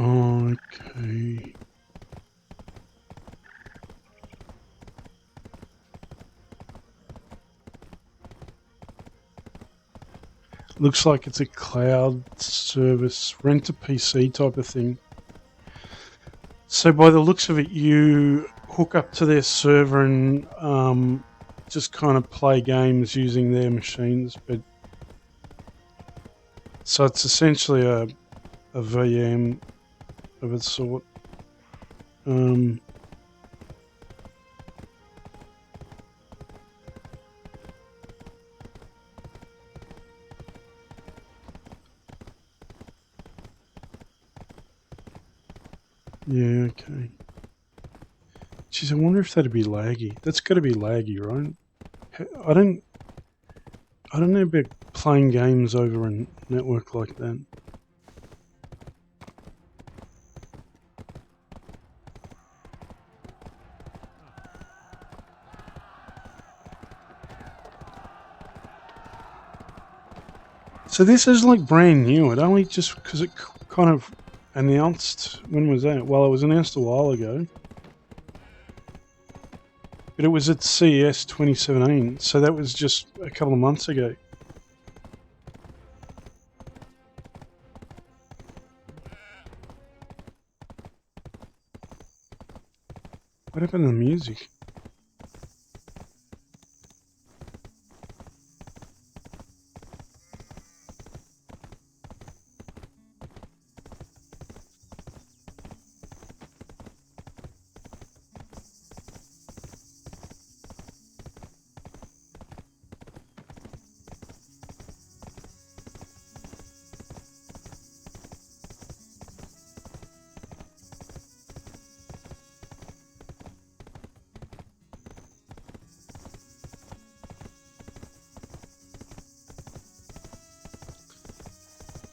Speaker 4: Okay. Looks like it's a cloud service, rent a PC type of thing. So by the looks of it, you hook up to their server and just kind of play games using their machines, but So it's essentially a VM of its sort. Yeah, okay. Jeez, I wonder if that'd be laggy. That's got to be laggy, right? I don't know about playing games over a network like that. So this is like brand new. It only just because it kind of announced. When was that? Well, it was announced a while ago. But it was at CES 2017, so that was just a couple of months ago. What happened to the music?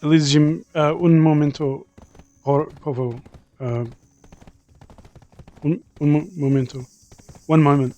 Speaker 4: Elysium, un momento, por favor. Un momento. One moment.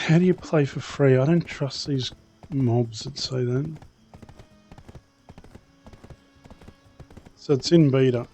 Speaker 4: How do you play for free? I don't trust these mobs that say that. So it's in beta.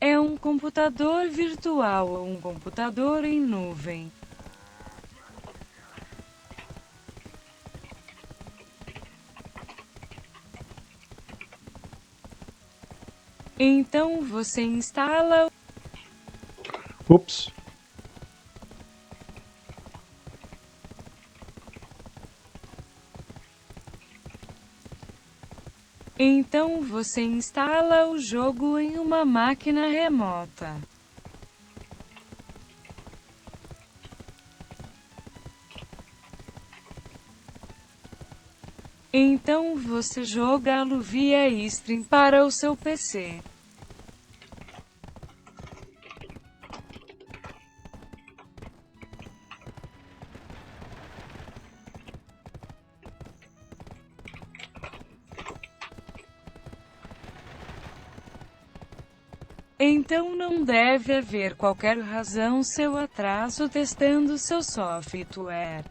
Speaker 2: É um computador virtual ou um computador em nuvem. Então você instala.
Speaker 4: Whoops.
Speaker 2: Então você instala o jogo em uma máquina remota. Então você jogá-lo via stream para o seu PC. Então não deve haver qualquer razão seu atraso testando seu software.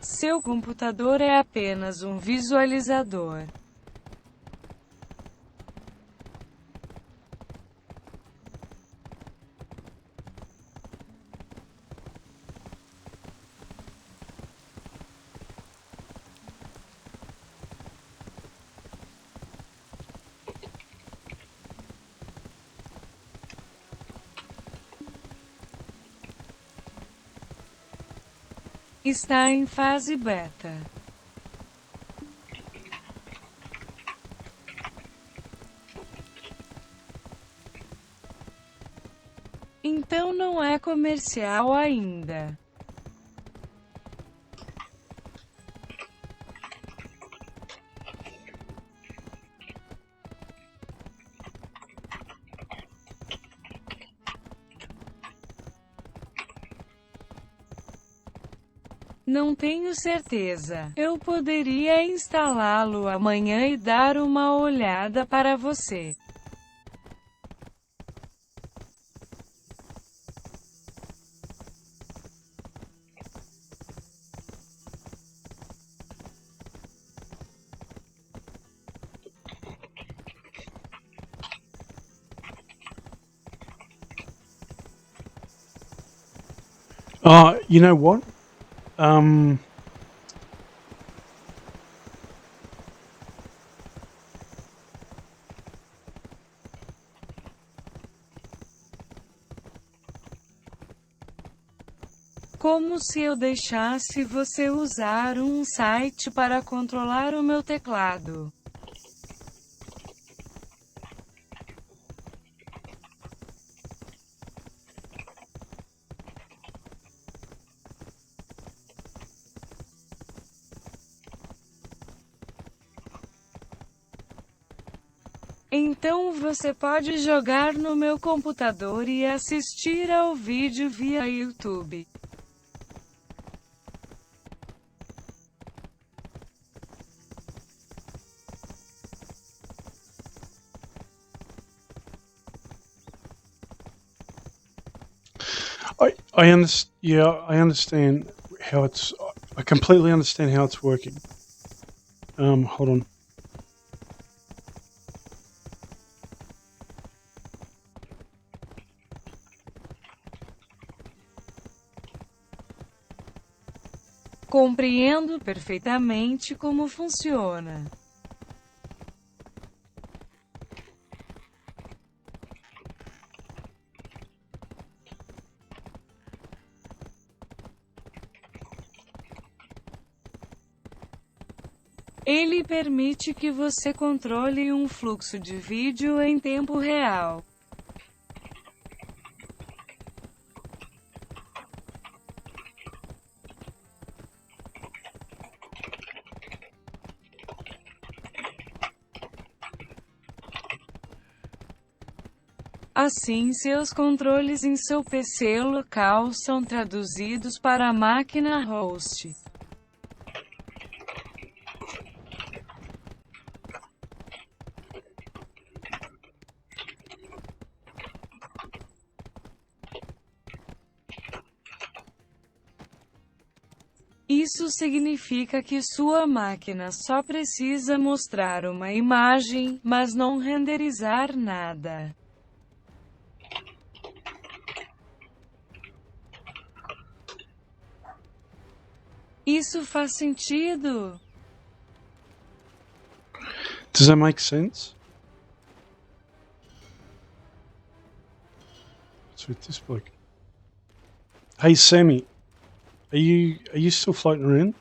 Speaker 2: Seu computador é apenas um visualizador. Está em fase beta. Então não é comercial ainda. Não tenho certeza. Eu poderia instalá-lo amanhã e dar uma olhada para você.
Speaker 4: You know what?
Speaker 2: Como se eu deixasse você usar um site para controlar o meu teclado. Então você pode jogar no meu computador e assistir ao vídeo via YouTube.
Speaker 4: I understand how it's. I completely understand how it's working. Hold on.
Speaker 2: Compreendo perfeitamente como funciona. Ele permite que você controle um fluxo de vídeo em tempo real. Assim, seus controles em seu PC local são traduzidos para a máquina host. Isso significa que sua máquina só precisa mostrar uma imagem, mas não renderizar nada. Isso faz sentido?
Speaker 4: Does that make sense? What's with this bloke? Hey Sammy, are you still floating around?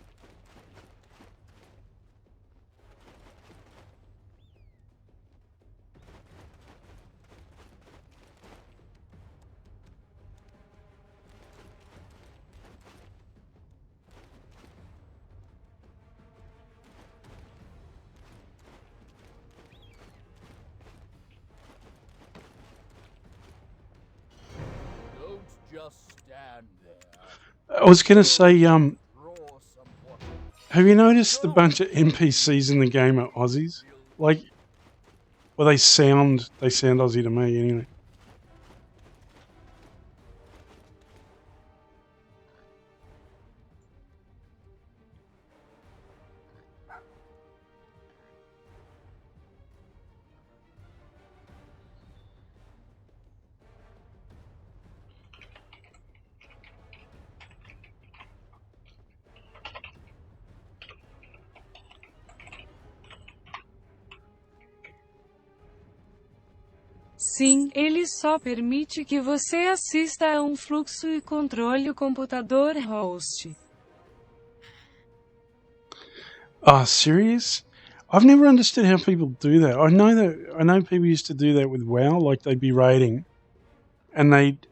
Speaker 4: I was going to say, have you noticed the bunch of NPCs in the game are Aussies? Like, well, they sound Aussie to me anyway.
Speaker 2: Sim, ele só permite que você assista a um fluxo e controle o computador host.
Speaker 4: Ah, serious? I've never understood how people do that. I know people used to do that with WoW, like they'd be raiding and they'd,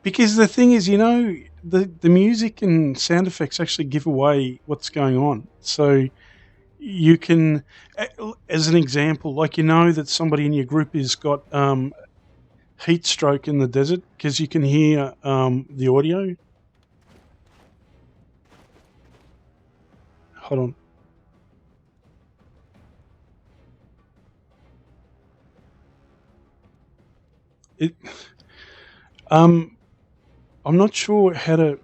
Speaker 4: because the thing is, the music and sound effects actually give away what's going on. So you can, as an example, like that somebody in your group has got heat stroke in the desert because you can hear the audio. Hold on. It, I'm not sure how to.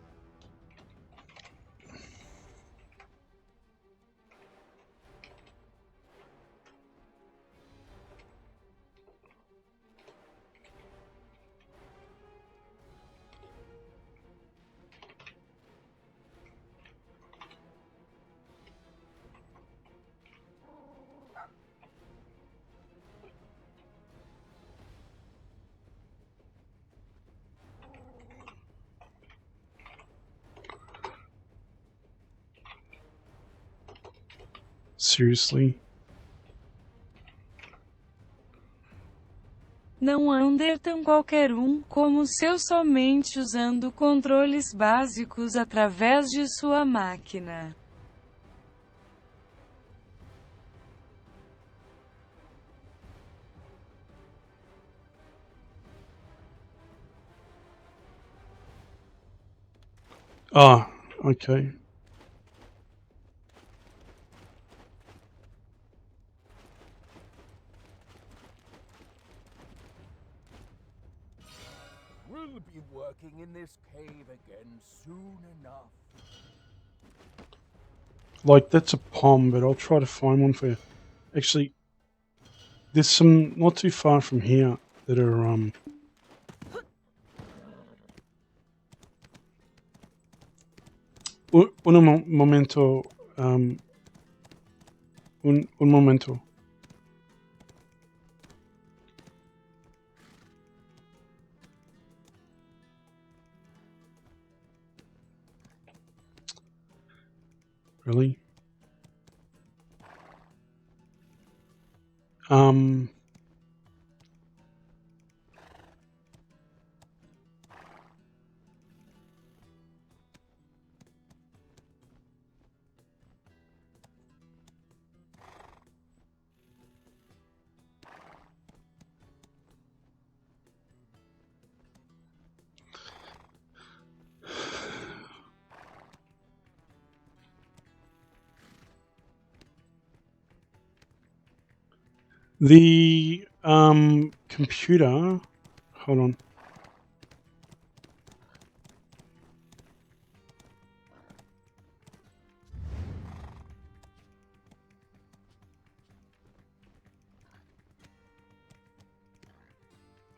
Speaker 4: Seriously?
Speaker 2: Não ande tão qualquer como o seu somente usando controles básicos através de sua máquina.
Speaker 4: Ah, okay.
Speaker 7: We'll be working in this cave again soon enough.
Speaker 4: Like, that's a POM, but I'll try to find one for you. Actually, there's some not too far from here that are momento, un momento. Really? The computer, hold on.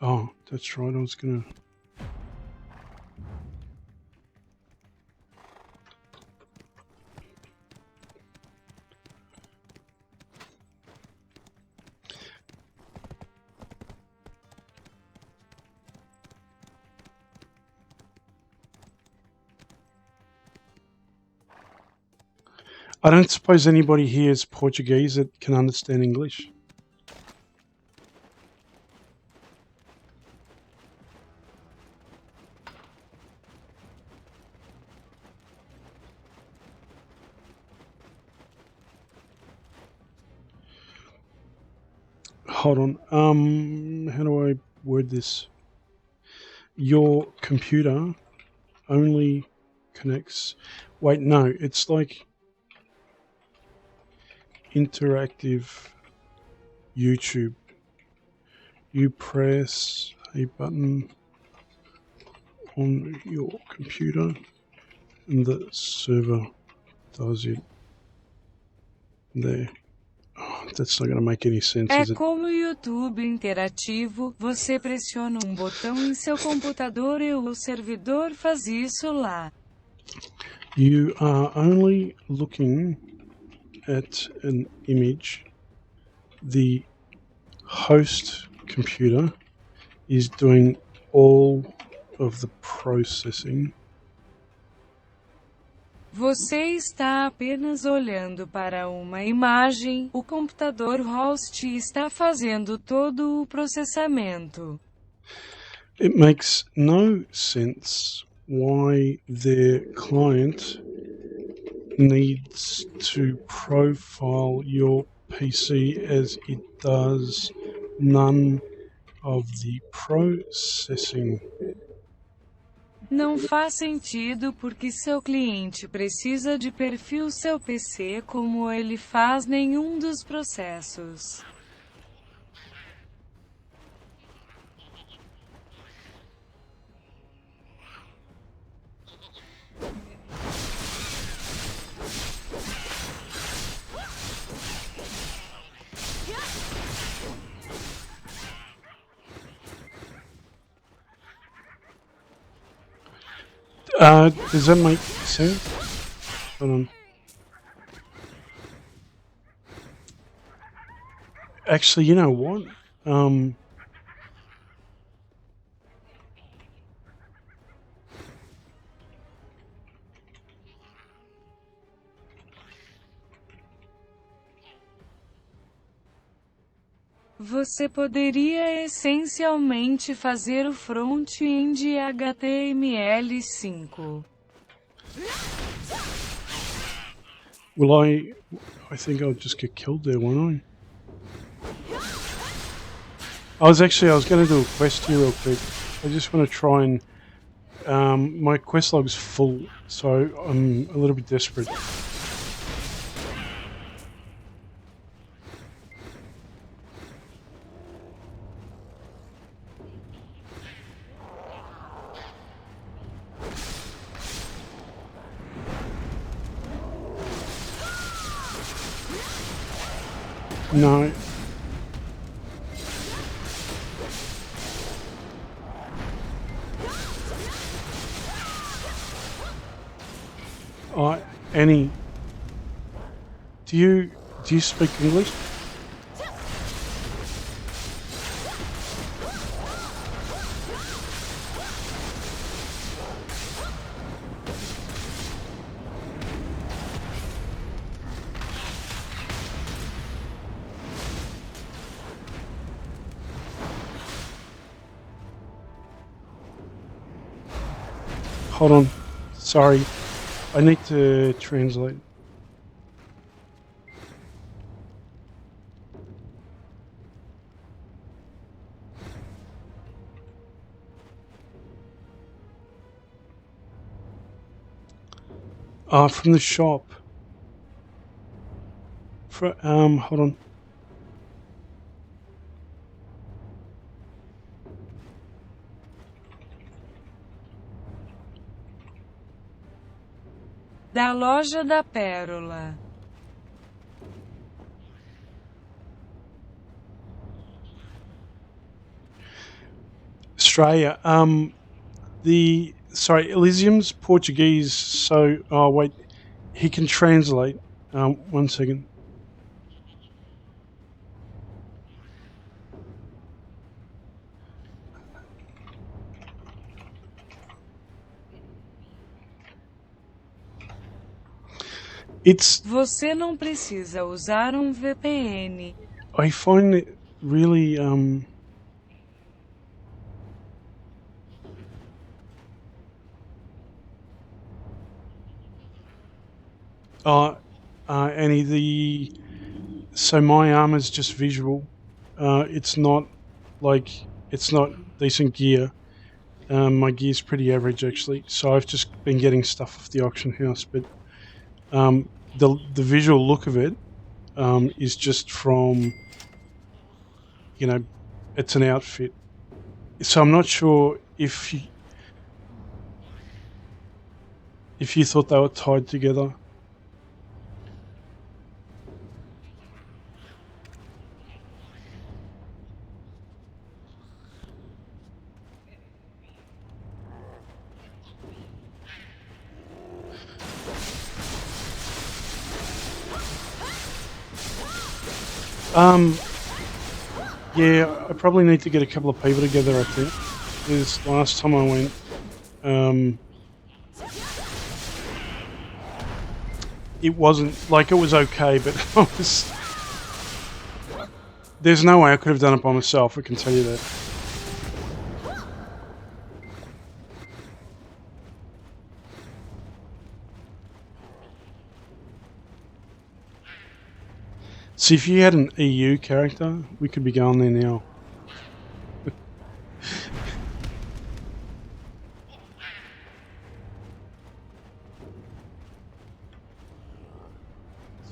Speaker 4: Oh, that's right, I was gonna. I don't suppose anybody here is Portuguese that can understand English. Hold on. How do I word this? Your computer only connects. Wait, no, it's like interactive YouTube. You press a button on your computer and the server does it. There. Oh, that's not going to make any sense, is it?
Speaker 2: Como o YouTube interativo, você pressiona botão em seu computador e o servidor faz isso lá.
Speaker 4: You are only looking at an image. The host computer is doing all of the processing.
Speaker 2: Você está apenas olhando para uma imagem, o computador host está fazendo todo o processamento.
Speaker 4: It makes no sense why their client needs to profile your PC as it does none of the processing.
Speaker 2: Não faz sentido porque seu cliente precisa de perfil seu PC como ele faz nenhum dos processos.
Speaker 4: Does that make sense? Hold on. Actually, you know what?
Speaker 2: Você poderia essencialmente fazer o front-end HTML5.
Speaker 4: Well, I think I'll just get killed there, won't I? I was going to do a quest here real quick. I just want to try and my quest log's full, so I'm a little bit desperate. No. Annie, do you speak English? Hold on. Sorry. I need to translate. From the shop. Hold on.
Speaker 2: Da loja da Pérola.
Speaker 4: Australia. Elysium's Portuguese, so wait, he can translate. 1 second.
Speaker 2: Você não precisa usar um VPN.
Speaker 4: I find it really Annie, so my armor's just visual. It's not decent gear. My gear's pretty average actually. So I've just been getting stuff off the auction house, but the visual look of it is just from, it's an outfit. So I'm not sure if you thought they were tied together. Yeah, I probably need to get a couple of people together, I think. Because last time I went, it wasn't, like, it was okay, but there's no way I could have done it by myself, I can tell you that. See, if you had an EU character, we could be going there now.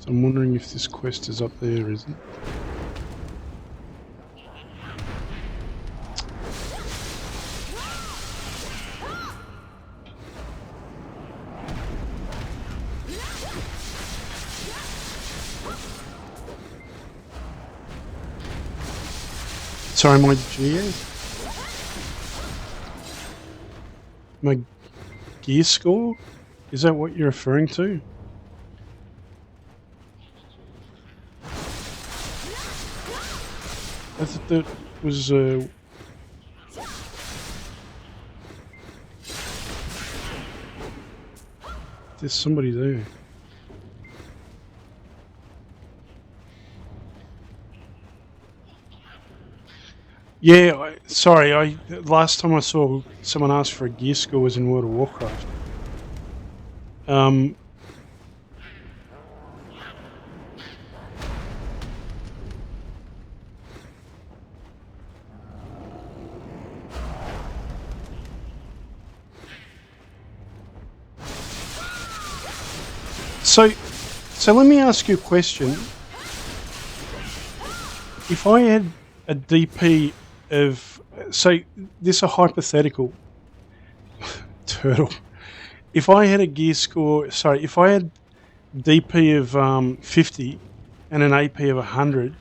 Speaker 4: So I'm wondering if this quest is up there, is it? Sorry, my GA? My gear score? Is that what you're referring to? I thought that was there's somebody there. Yeah, sorry, last time I saw someone ask for a gear score was in World of Warcraft. So let me ask you a question. If I had a DP of, so this is a hypothetical turtle. If I had a gear score, sorry, if I had DP of 50 and an AP of 100,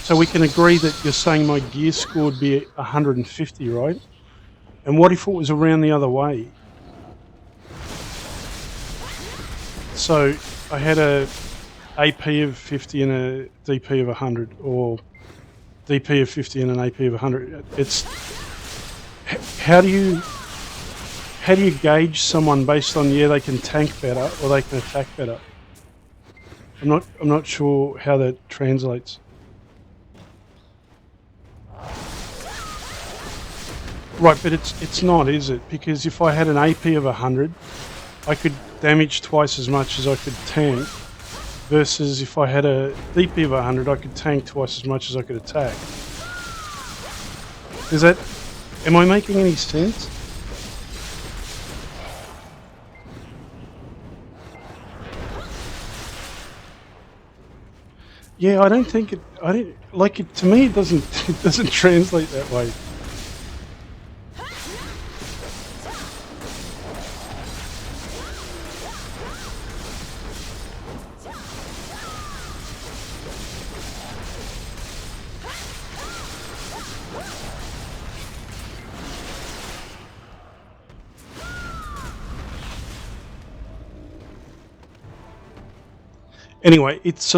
Speaker 4: so we can agree that you're saying my gear score would be 150, right? And what if it was around the other way? So I had a AP of 50 and a DP of 100, or DP of 50 and an AP of 100. It's how do you gauge someone based on, yeah, they can tank better or they can attack better? I'm not sure how that translates. Right, but it's not, is it? Because if I had an AP of 100, I could damage twice as much as I could tank, versus if I had a DP of 100, I could tank twice as much as I could attack. Am I making any sense? Yeah, I don't think it, to me it doesn't translate that way. Anyway, it's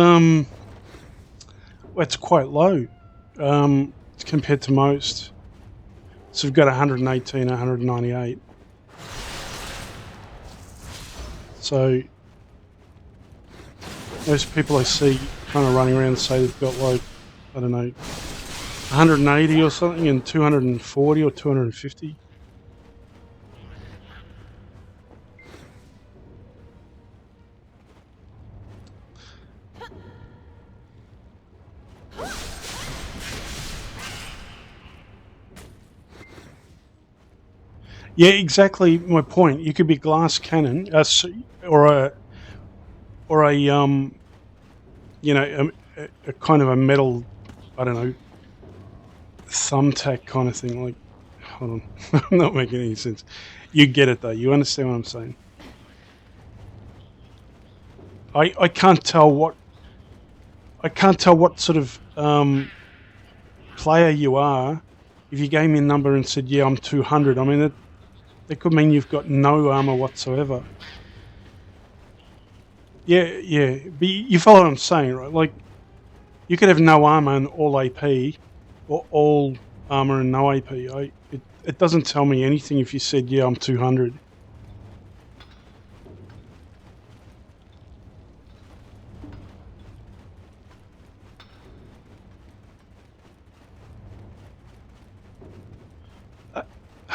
Speaker 4: quite low compared to most. So we've got 118, 198. So most people I see kind of running around say they've got like, I don't know, 180 or something, and 240 or 250. Yeah, exactly my point. You could be glass cannon, or a kind of a metal, I don't know, thumbtack kind of thing. Like, hold on, I'm not making any sense. You get it though. You understand what I'm saying? I can't tell what sort of player you are if you gave me a number and said, yeah, I'm 200. I mean, that could mean you've got no armor whatsoever. Yeah, but you follow what I'm saying, right? Like, you could have no armor and all AP, or all armor and no AP. It doesn't tell me anything if you said, yeah, I'm 200.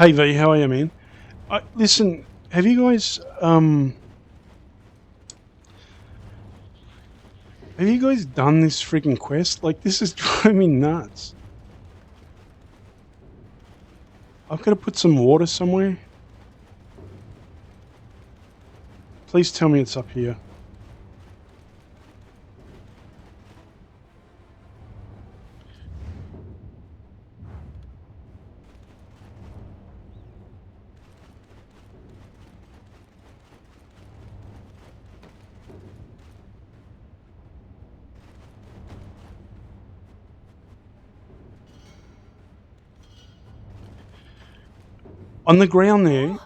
Speaker 4: Hey V, how are you, man? Listen, have you guys done this freaking quest? Like, this is driving me nuts. I've got to put some water somewhere. Please tell me it's up here. On the ground there.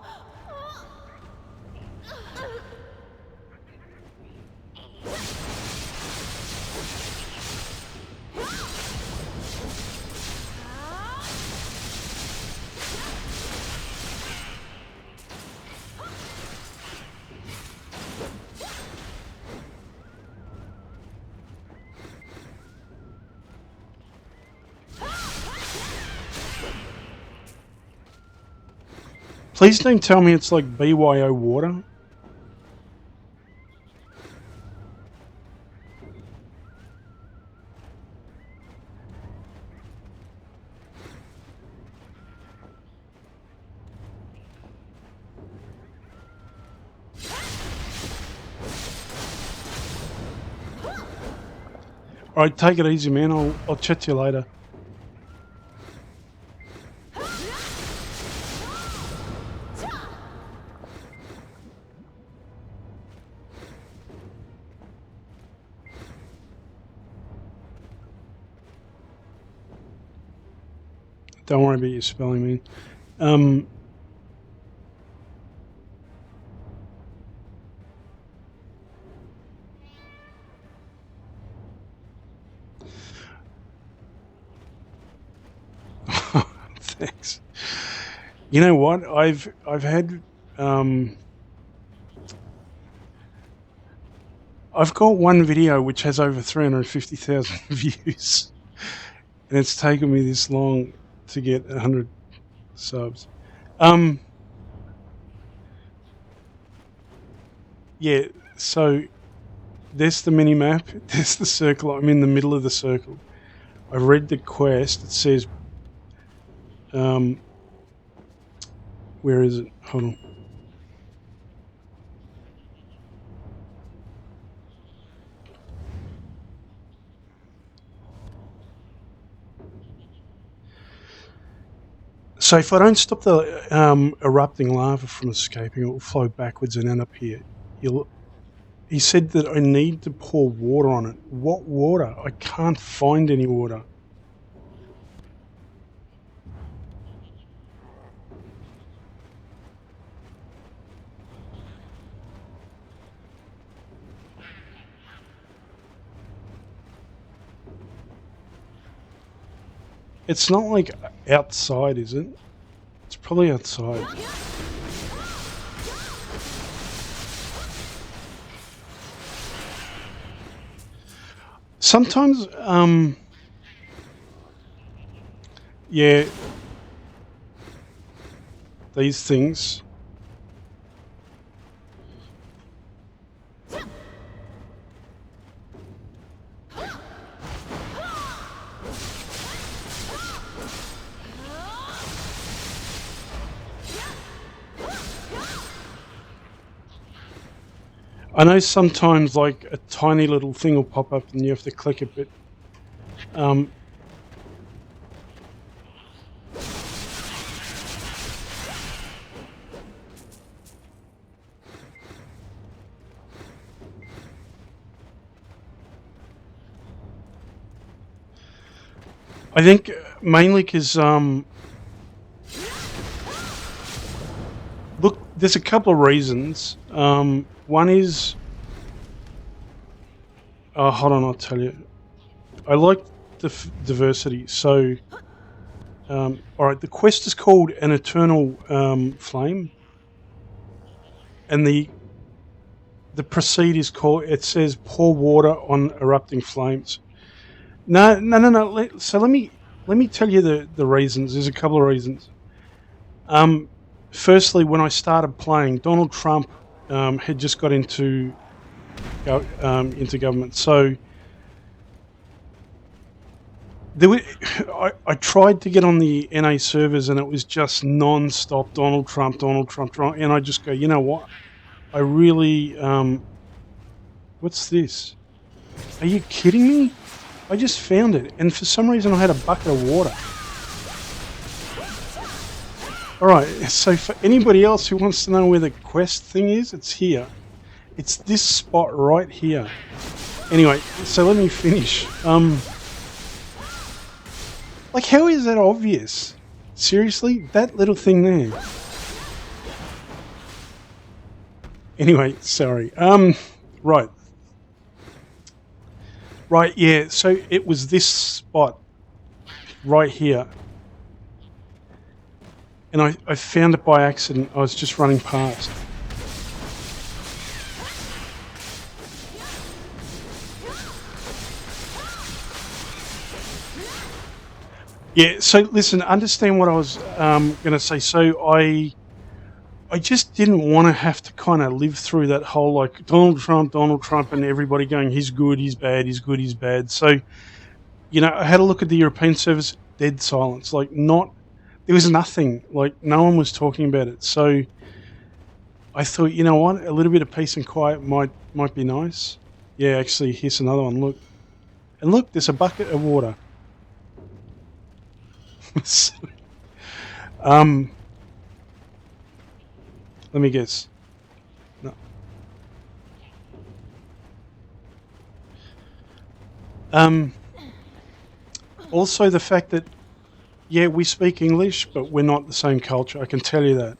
Speaker 4: Please don't tell me it's like BYO water. Alright, take it easy, man. I'll chat to you later. Don't worry about your spelling, man. Thanks. You know what? I've had I've got one video which has over 350,000 views, and it's taken me this long to get 100 subs. Yeah, so there's the mini map, there's the circle, I'm in the middle of the circle. I read the quest, it says, where is it? Hold on. So if I don't stop the erupting lava from escaping, it will flow backwards and end up here. He said that I need to pour water on it. What water? I can't find any water. It's not like outside, is it? It's probably outside. Sometimes, yeah, these things. I know sometimes like a tiny little thing will pop up and you have to click it, but I think mainly because look, there's a couple of reasons. One is, hold on, I'll tell you. I like the diversity. So, all right, the quest is called An Eternal Flame, and the precede is called. It says pour water on erupting flames. No. So let me tell you the reasons. There's a couple of reasons. Firstly, when I started playing, Donald Trump had just got into government, so there were, I tried to get on the NA servers, and it was just non-stop Donald Trump, and I just go, you know what? I really, what's this? Are you kidding me? I just found it, and for some reason I had a bucket of water. Alright, so for anybody else who wants to know where the quest thing is, it's here. It's this spot right here. Anyway, so let me finish. Like, how is that obvious? Seriously? That little thing there. Anyway, sorry. Right. Right, yeah, so it was this spot right here. And I found it by accident. I was just running past. Yeah, so listen, understand what I was going to say. So I just didn't want to have to kind of live through that whole, like, Donald Trump, and everybody going, he's good, he's bad, he's good, he's bad. So, you know, I had a look at the European servers, dead silence. Like, there was nothing. Like, no one was talking about it. So I thought, you know what, a little bit of peace and quiet might be nice. Yeah, actually, here's another one. Look. And look, there's a bucket of water. Let me guess. No. Also the fact that, yeah, we speak English, but we're not the same culture. I can tell you that.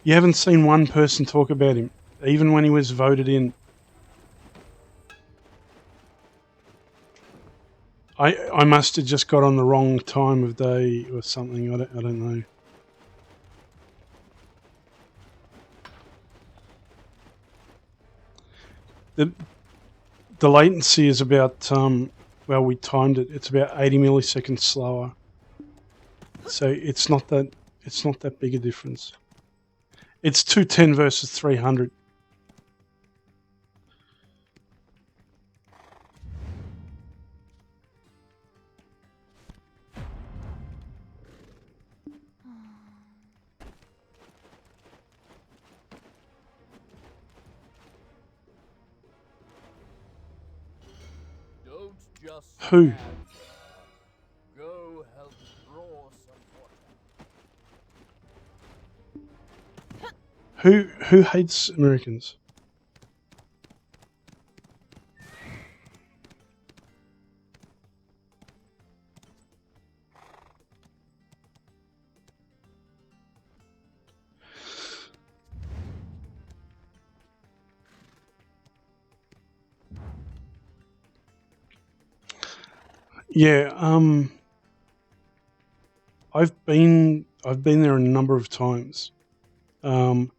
Speaker 4: You haven't seen one person talk about him, even when he was voted in. I must have just got on the wrong time of day or something. I don't know. The latency is about well, we timed it. It's about 80 milliseconds slower. So it's not that big a difference. It's 210 versus 300.
Speaker 7: Just
Speaker 4: Who?
Speaker 7: stand there. Go help draw some water.
Speaker 4: Who hates Americans? Yeah, I've been there a number of times, and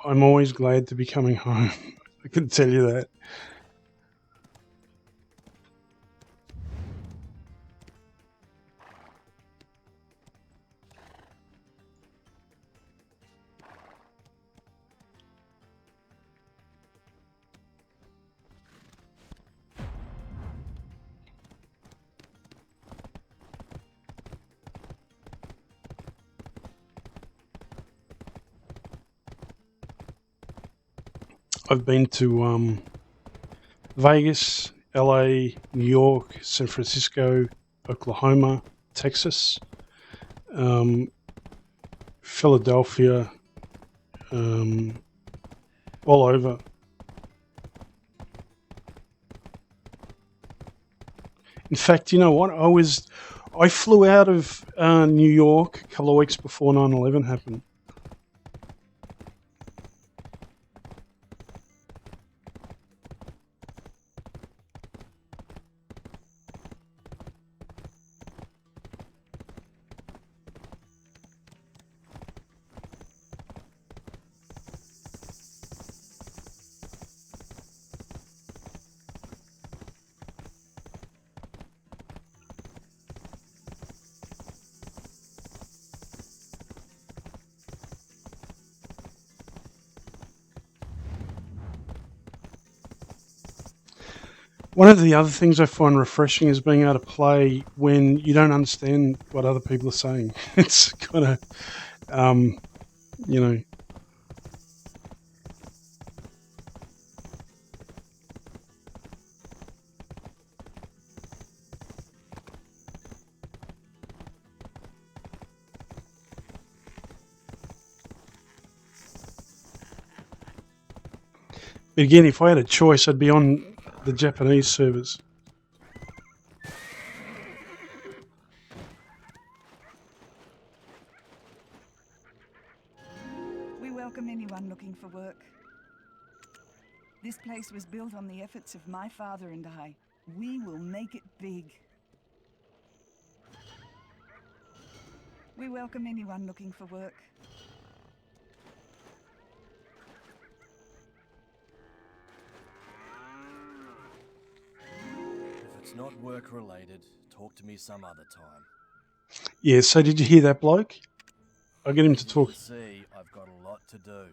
Speaker 4: I'm always glad to be coming home. I can tell you that. I've been to Vegas, LA, New York, San Francisco, Oklahoma, Texas, Philadelphia, all over. In fact, you know what? I flew out of New York a couple of weeks before 9/11 happened. One of the other things I find refreshing is being able to play when you don't understand what other people are saying. It's kind of, you know. But again, if I had a choice, I'd be on the Japanese servers.
Speaker 6: We welcome anyone looking for work. This place was built on the efforts of my father and I. We will make it big. We welcome anyone looking for work.
Speaker 8: If it's not work related, talk to me some other time.
Speaker 4: Yeah, so did you hear that bloke? I'll get him to talk.
Speaker 8: See, I've got a lot to do.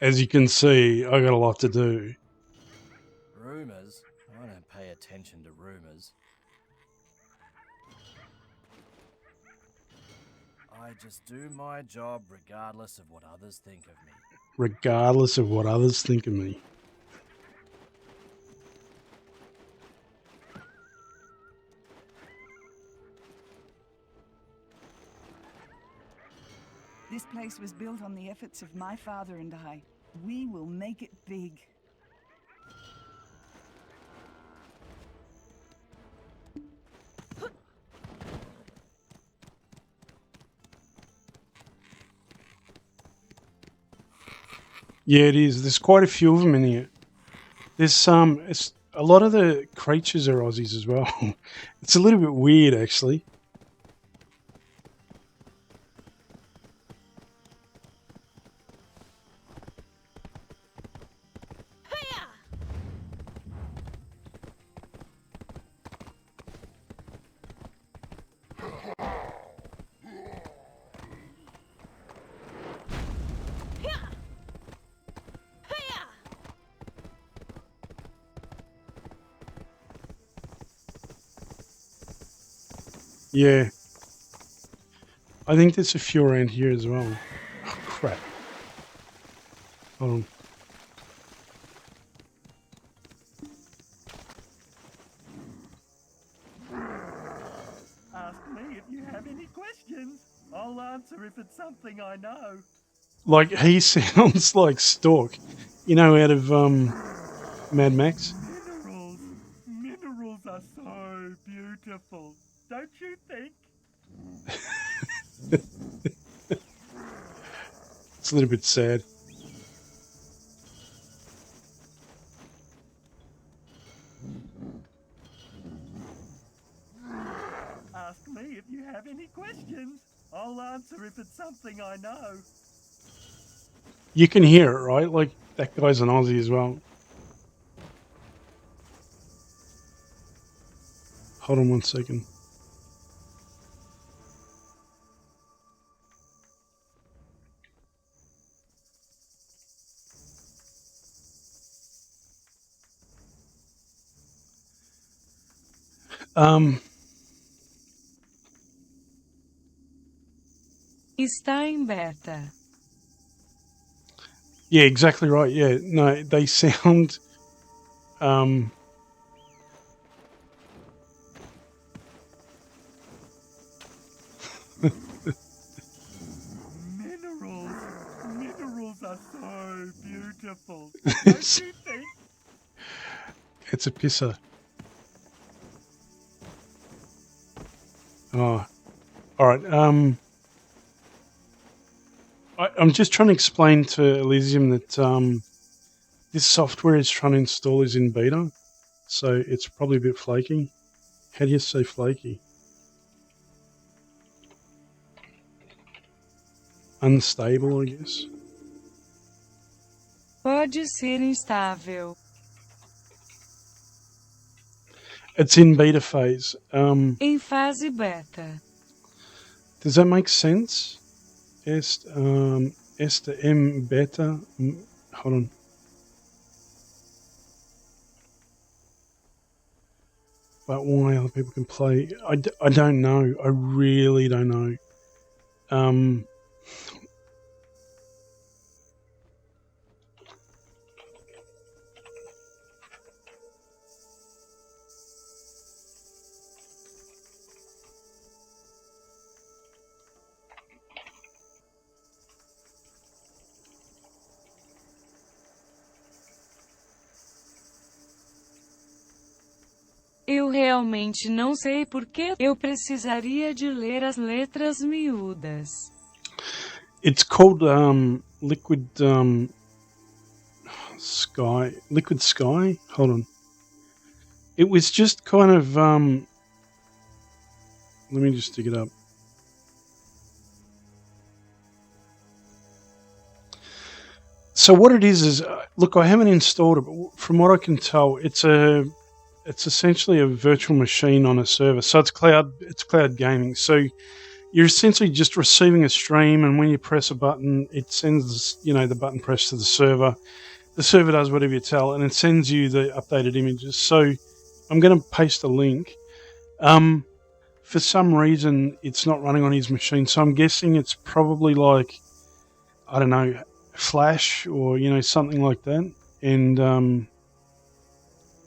Speaker 4: As you can see, I got a lot to do.
Speaker 8: Rumours? I don't pay attention to rumours. I just do my job regardless of what others think of me.
Speaker 4: Regardless of what others think of me.
Speaker 6: This place was built on the efforts of my father and I. We will make it big.
Speaker 4: Yeah, it is. There's quite a few of them in here. There's it's, a lot of the creatures are Aussies as well. It's a little bit weird, actually. Yeah. I think there's a few around here as well. Oh, crap. Hold on.
Speaker 9: Ask me if you have any questions. I'll answer if it's something I know.
Speaker 4: Like, he sounds like Stork. You know, out of Mad Max.
Speaker 9: Minerals. Minerals are so beautiful. Don't you think?
Speaker 4: It's a little bit sad.
Speaker 9: Ask me if you have any questions. I'll answer if it's something I know.
Speaker 4: You can hear it, right? Like, that guy's an Aussie as well. Hold on one second.
Speaker 2: Está em beta.
Speaker 4: Yeah, exactly right. Yeah, no, they sound
Speaker 9: Minerals. Minerals are so beautiful. Don't you think?
Speaker 4: it's a pisser. Oh, all right. I'm just trying to explain to Elysium that this software is trying to install is in beta, so it's probably a bit flaky. How do you say flaky? Unstable, I guess.
Speaker 2: Pode ser instável.
Speaker 4: It's in beta phase.
Speaker 2: Em fase beta.
Speaker 4: Does that make sense? Esta M beta. Hold on. but why other people can play, I don't know. I really don't know.
Speaker 2: Eu realmente não sei porque eu precisaria de ler as letras miúdas.
Speaker 4: It's called Liquid Sky. Liquid Sky? Hold on. It was just kind of let me just dig it up. So what it is look, I haven't installed it, but from what I can tell, it's essentially a virtual machine on a server. So it's cloud gaming. So you're essentially just receiving a stream, and when you press a button, it sends, the button press to the server. The server does whatever you tell, and it sends you the updated images. So I'm going to paste a link. For some reason, it's not running on his machine, so I'm guessing it's probably like, I don't know, Flash or something like that, and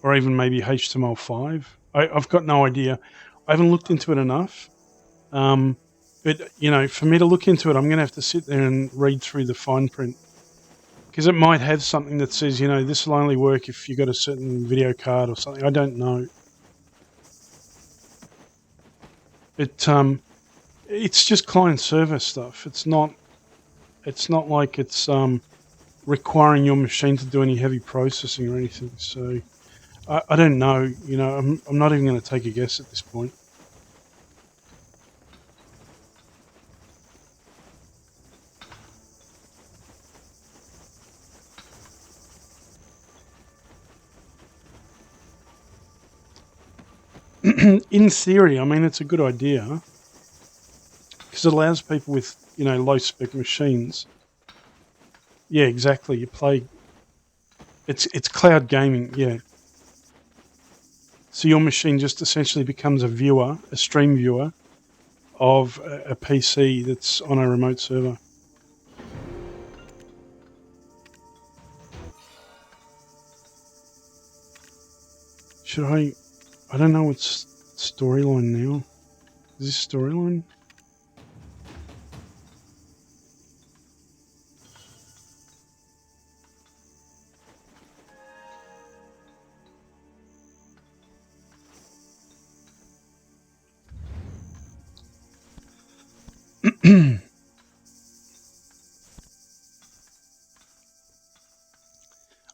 Speaker 4: or even maybe HTML5. I've got no idea. I haven't looked into it enough. But for me to look into it, I'm going to have to sit there and read through the fine print, because it might have something that says, this will only work if you got a certain video card or something. I don't know. It's just client server stuff. It's not like it's requiring your machine to do any heavy processing or anything. So I don't know. I'm not even going to take a guess at this point. In theory, I mean, it's a good idea, because it allows people with, low spec machines. Yeah, exactly. You play. It's cloud gaming. Yeah. So your machine just essentially becomes a viewer, a stream viewer of a PC that's on a remote server. Should I don't know what's storyline now. Is this storyline?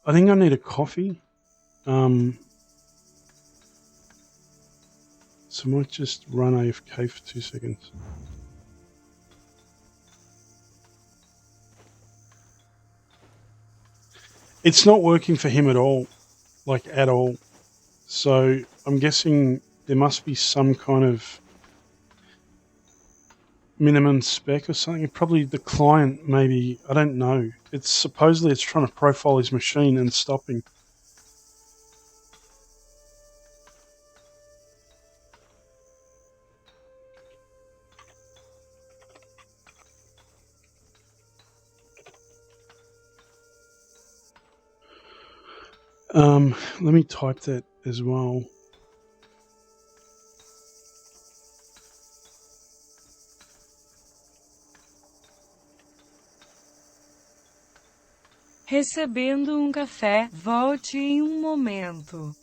Speaker 4: I think I need a coffee. So I might just run AFK for 2 seconds. It's not working for him at all, like at all. So I'm guessing there must be some kind of minimum spec or something. Probably the client, maybe. I don't know. It's supposedly trying to profile his machine and stopping. Let me type that as well.
Speaker 2: Recebendo café, volte em momento.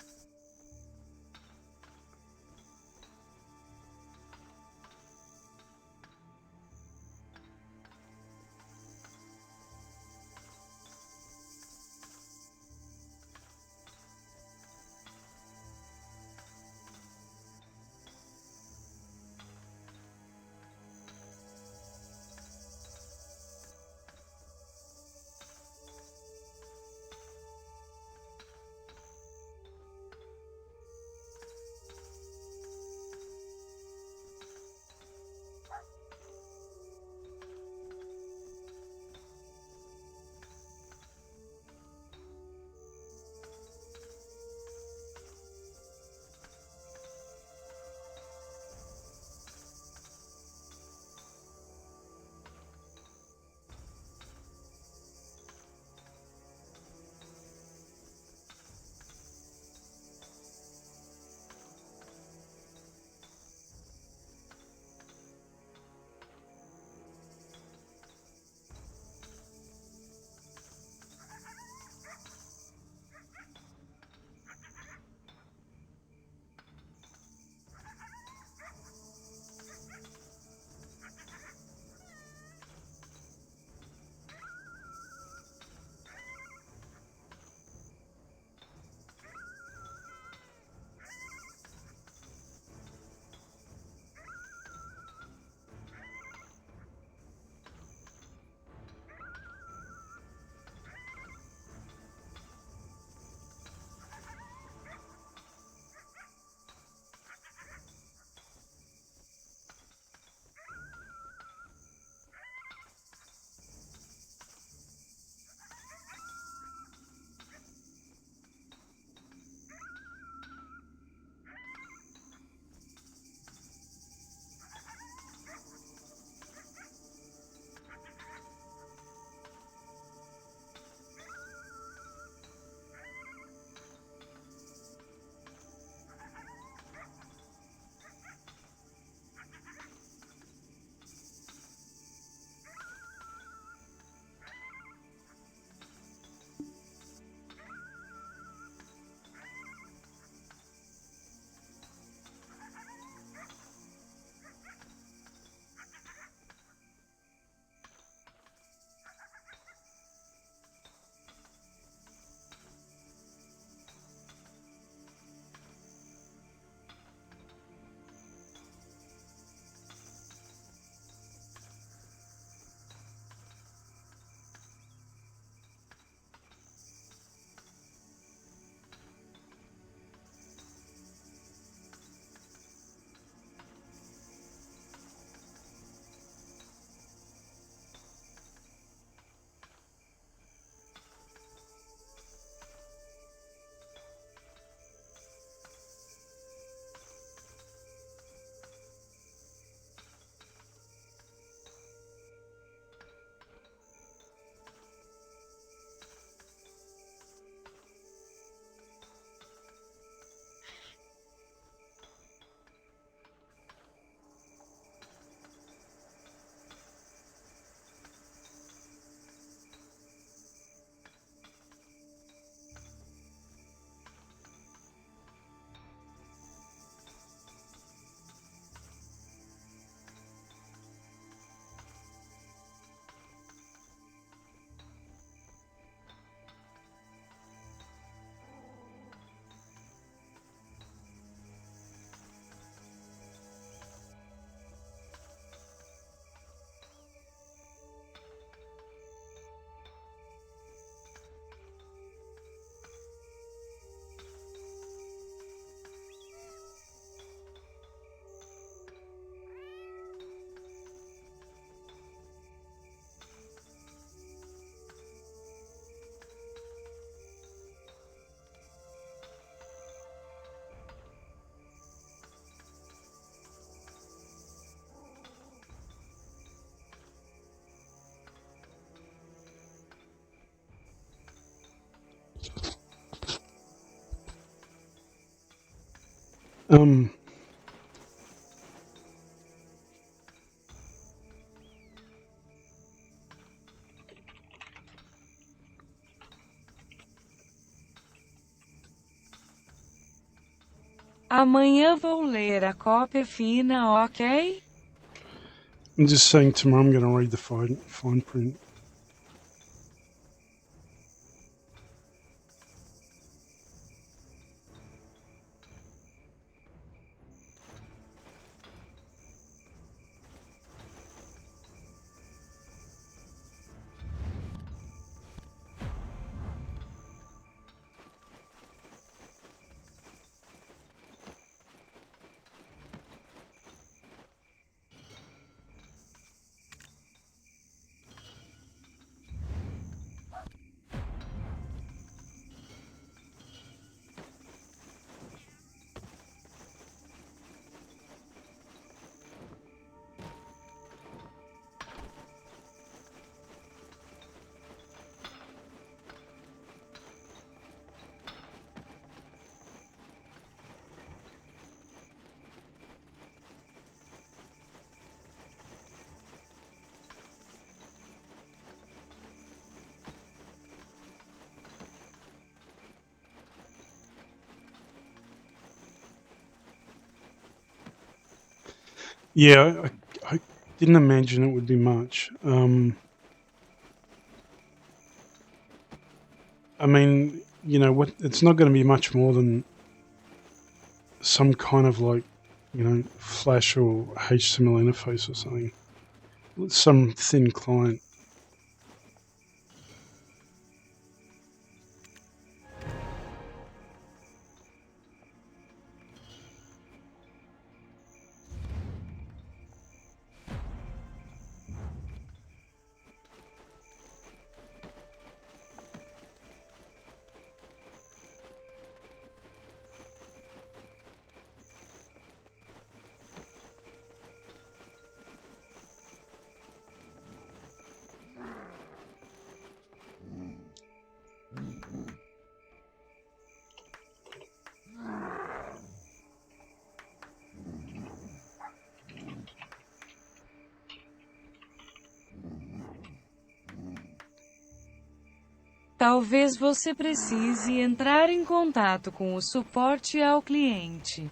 Speaker 4: Um,
Speaker 2: Amanhã vou ler a cópia fina, ok?
Speaker 4: I'm just saying tomorrow I'm going to read the fine print. Yeah, I didn't imagine it would be much. I mean, you know, what? It's not going to be much more than some kind of like, you know, flash or HTML interface or something. Some thin client.
Speaker 2: Talvez você precise entrar em contato com o suporte ao cliente.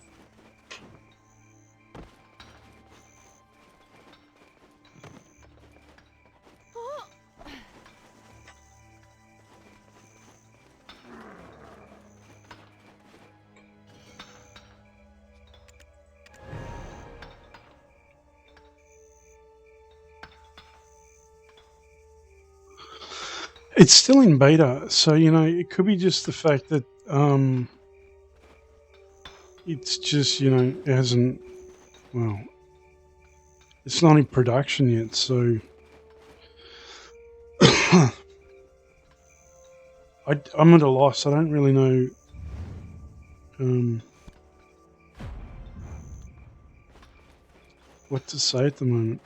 Speaker 4: It's still in beta, so you know it could be just the fact that it's just, you know, it hasn't. Well, it's not in production yet, so I'm at a loss. I don't really know. What to say at the moment.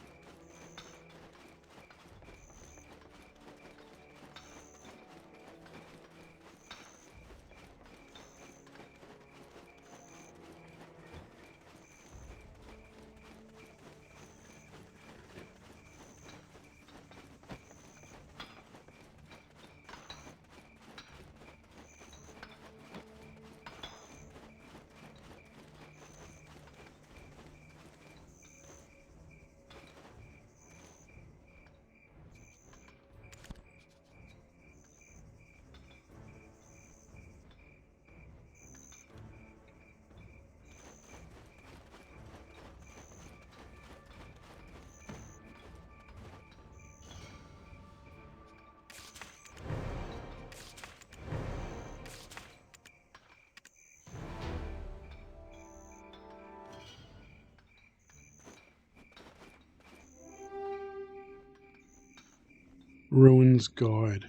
Speaker 4: Ruins Guide.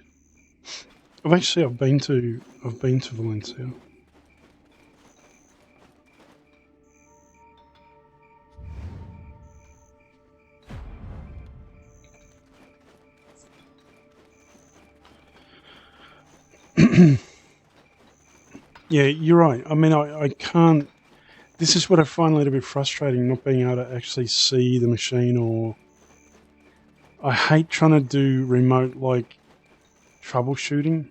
Speaker 4: I've been to Valencia. Yeah, you're right. I mean, I can't. This is what I find a little bit frustrating, not being able to actually see the machine, or I hate trying to do remote like troubleshooting.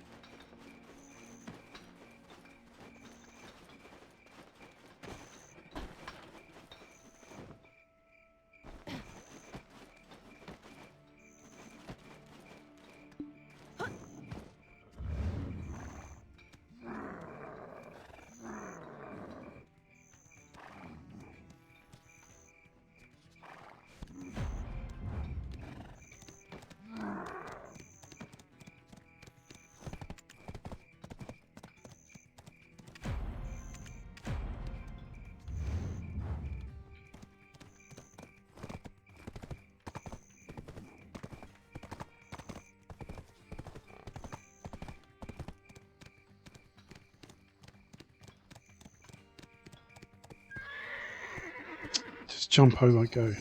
Speaker 4: Just jump over, go.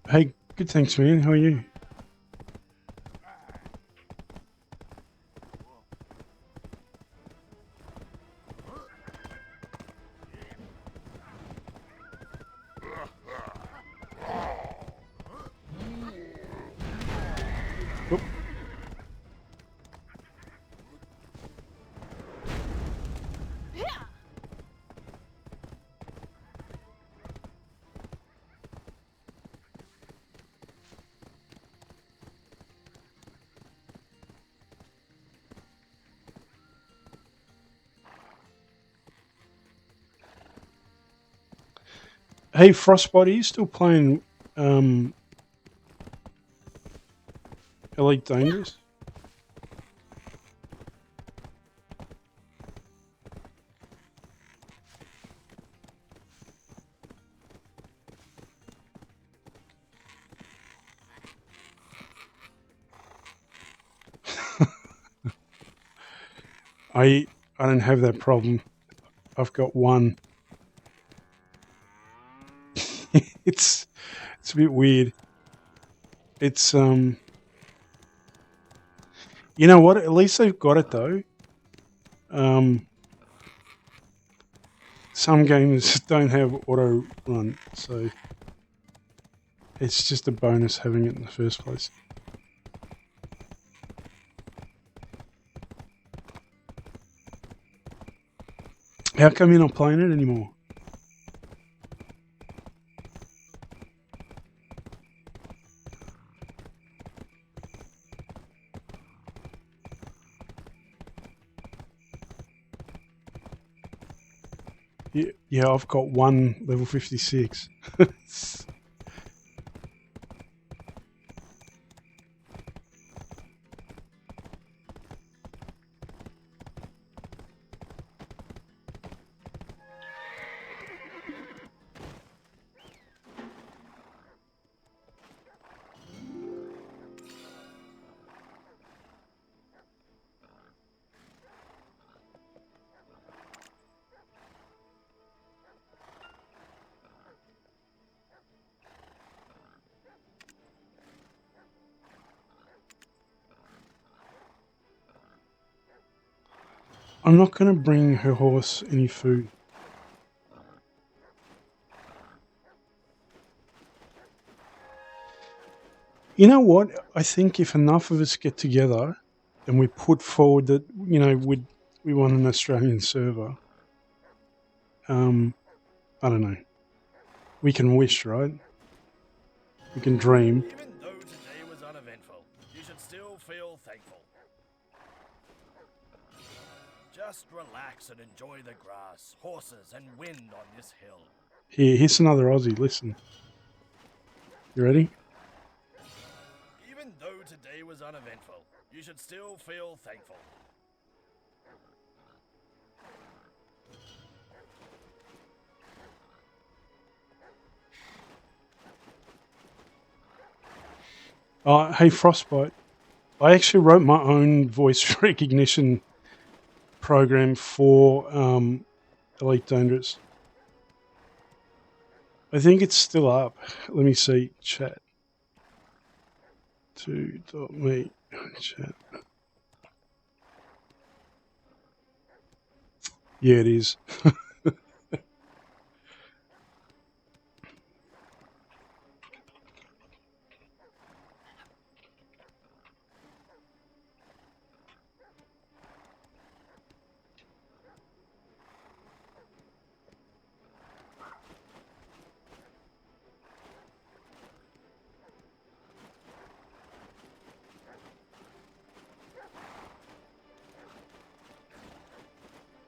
Speaker 4: Hey, good, thanks, man. How are you? Oop. Hey, Frostbite, are you still playing Elite Dangerous? I don't have that problem. I've got one. it's a bit weird. It's you know what? At least they've got it though. Some games don't have auto run, so it's just a bonus having it in the first place. How come you're not playing it anymore? Yeah, I've got one level 56. I'm not going to bring her horse any food. You know what? I think if enough of us get together and we put forward that, you know, we want an Australian server, I don't know. We can wish, right? We can dream.
Speaker 8: Even though today was uneventful, you should still feel thankful. Just relax and enjoy the grass, horses, and wind on this hill.
Speaker 4: Here's another Aussie. Listen. You ready?
Speaker 8: Even though today was uneventful, you should still feel thankful.
Speaker 4: Hey, Frostbite. I actually wrote my own voice recognition program for Elite Dangerous. I think it's still up. Let me see. Chat. 2.me chat. Yeah, it is.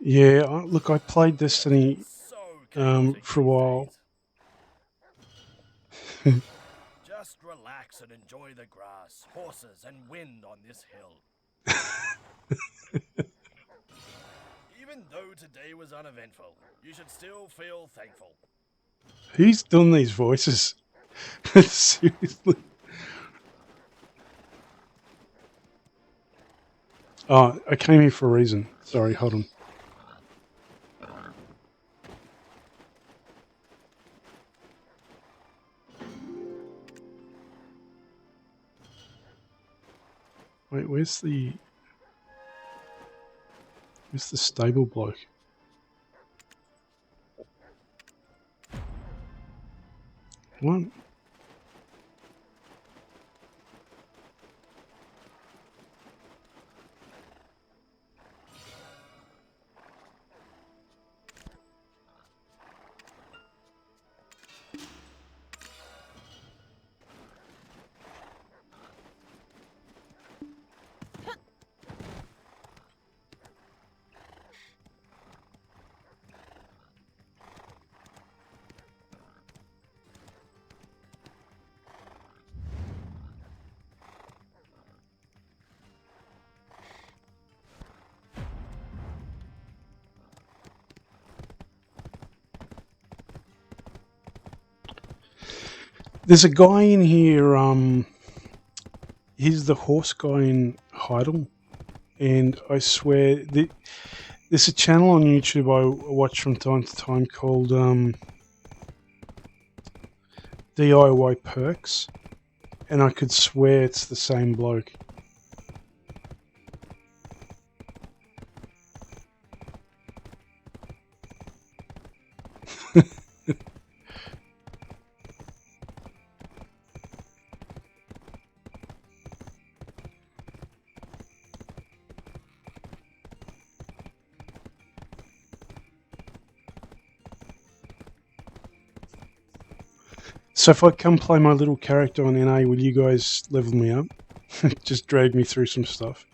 Speaker 4: Yeah, look, I played Destiny for a while.
Speaker 8: Just relax and enjoy the grass, horses, and wind on this hill. Even though today was uneventful, you should still feel thankful.
Speaker 4: Who's done these voices? Seriously. Oh, I came here for a reason. Sorry, hold on. Wait, where's the stable bloke? What? There's a guy in here, he's the horse guy in Heidel, and I swear, there's a channel on YouTube I watch from time to time called DIY Perks, and I could swear it's the same bloke. So if I come play my little character on NA, will you guys level me up? Just drag me through some stuff.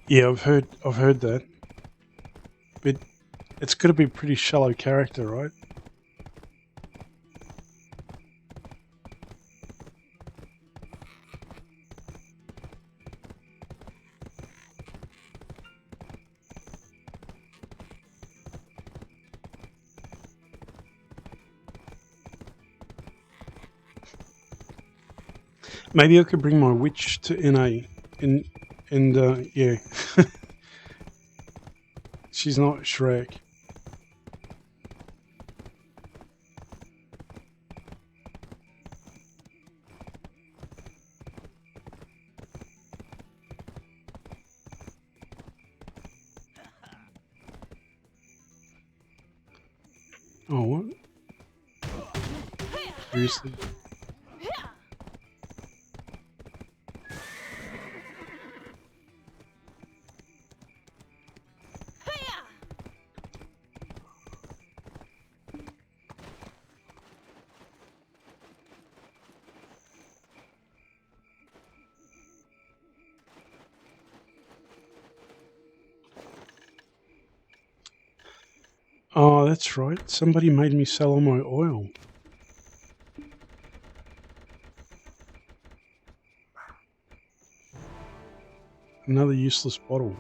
Speaker 4: Yeah, I've heard that. But it's got to be a pretty shallow character, right? Maybe I could bring my witch to NA and yeah. She's not Shrek. Oh, what? Seriously? Oh, that's right. Somebody made me sell all my oil. Another useless bottle.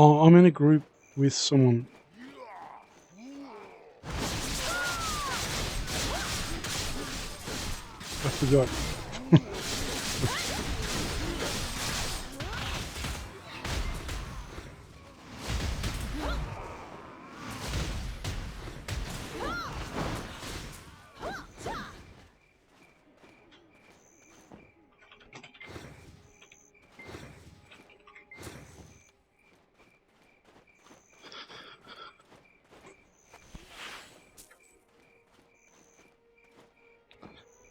Speaker 4: Oh, I'm in a group with someone. I forgot.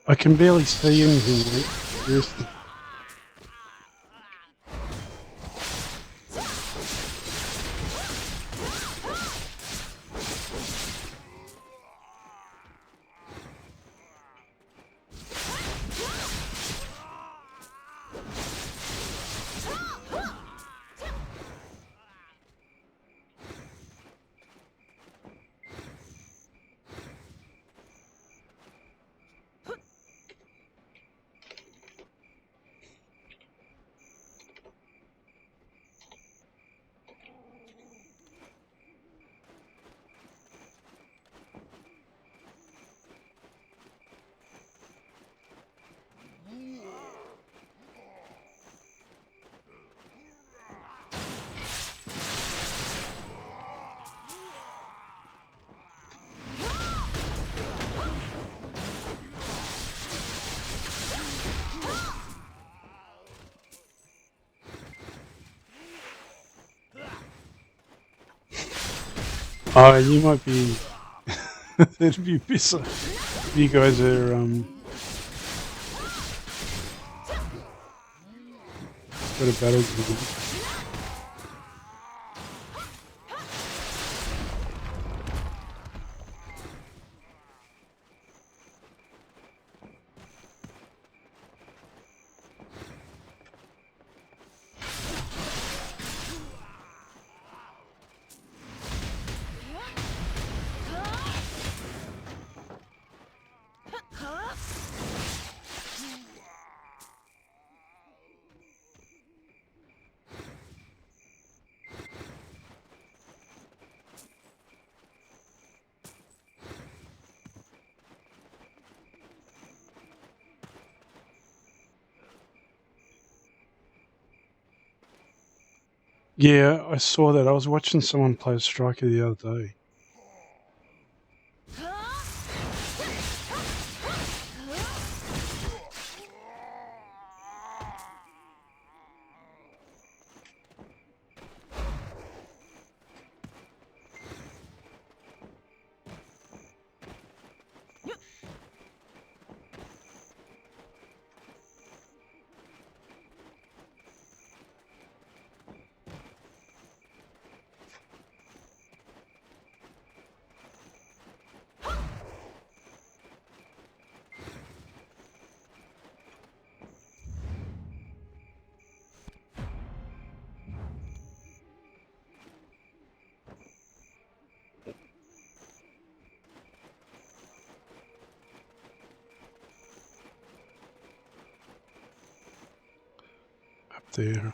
Speaker 4: I can barely see anything, mate. Seriously. Oh, you might be. That'd be bizarre. You guys are got a battle group. Yeah, I saw that. I was watching someone play a striker the other day. Up there.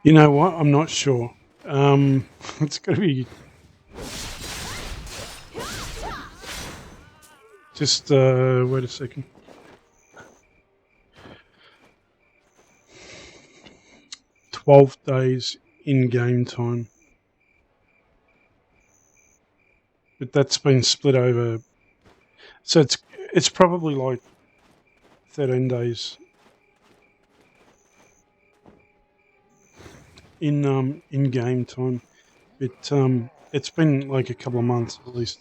Speaker 4: You know what? I'm not sure. It's going to be just wait a second. "12 days in game time," but that's been split over. So it's probably like 13 days in game time. It's been like a couple of months at least.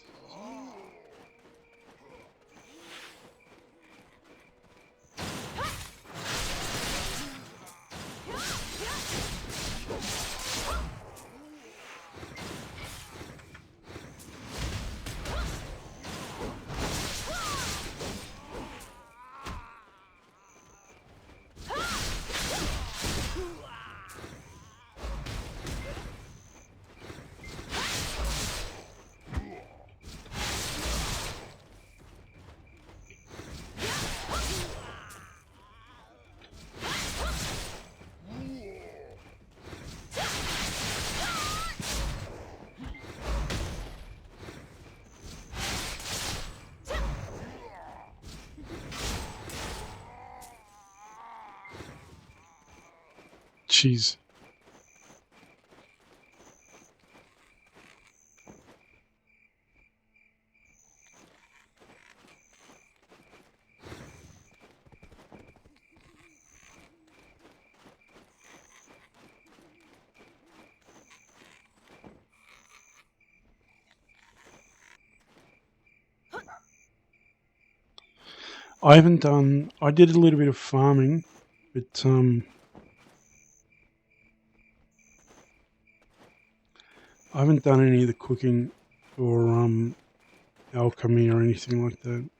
Speaker 4: Jeez. I did a little bit of farming, but I haven't done any of the cooking or alchemy or anything like that.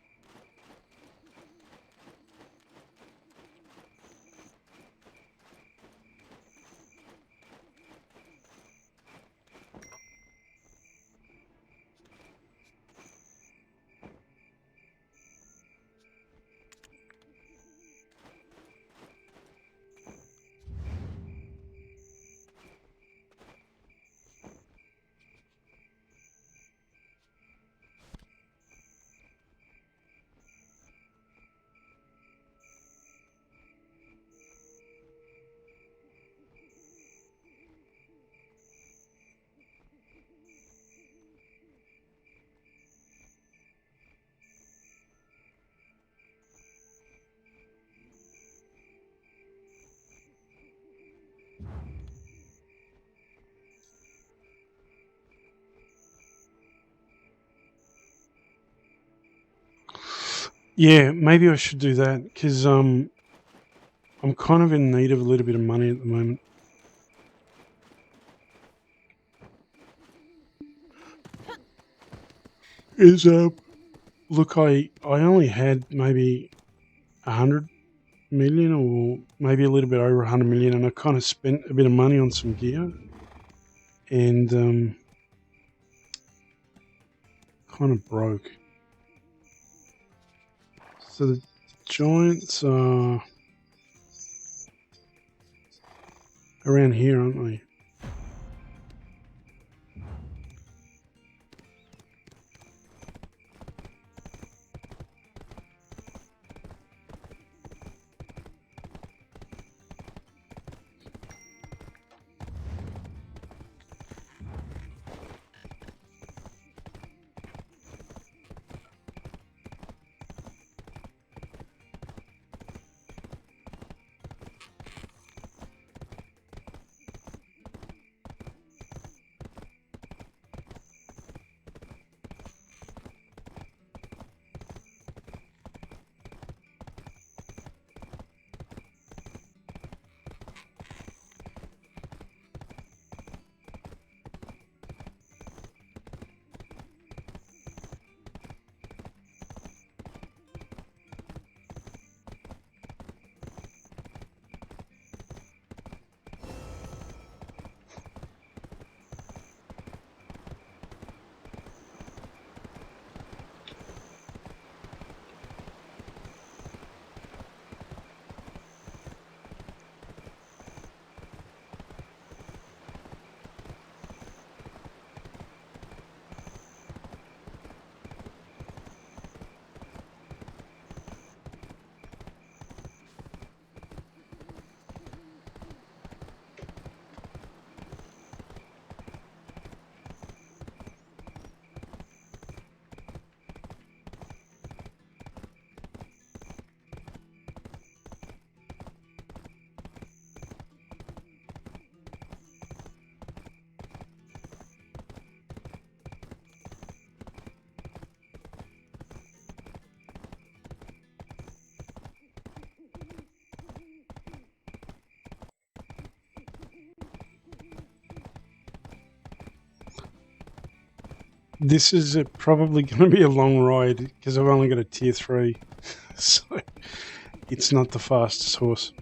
Speaker 4: Yeah, maybe I should do that because I'm kind of in need of a little bit of money at the moment. Look, I only had maybe 100 million or maybe a little bit over 100 million, and I kind of spent a bit of money on some gear and kind of broke. So the giants are around here, aren't they? This is probably going to be a long ride because I've only got a tier 3, so it's not the fastest horse.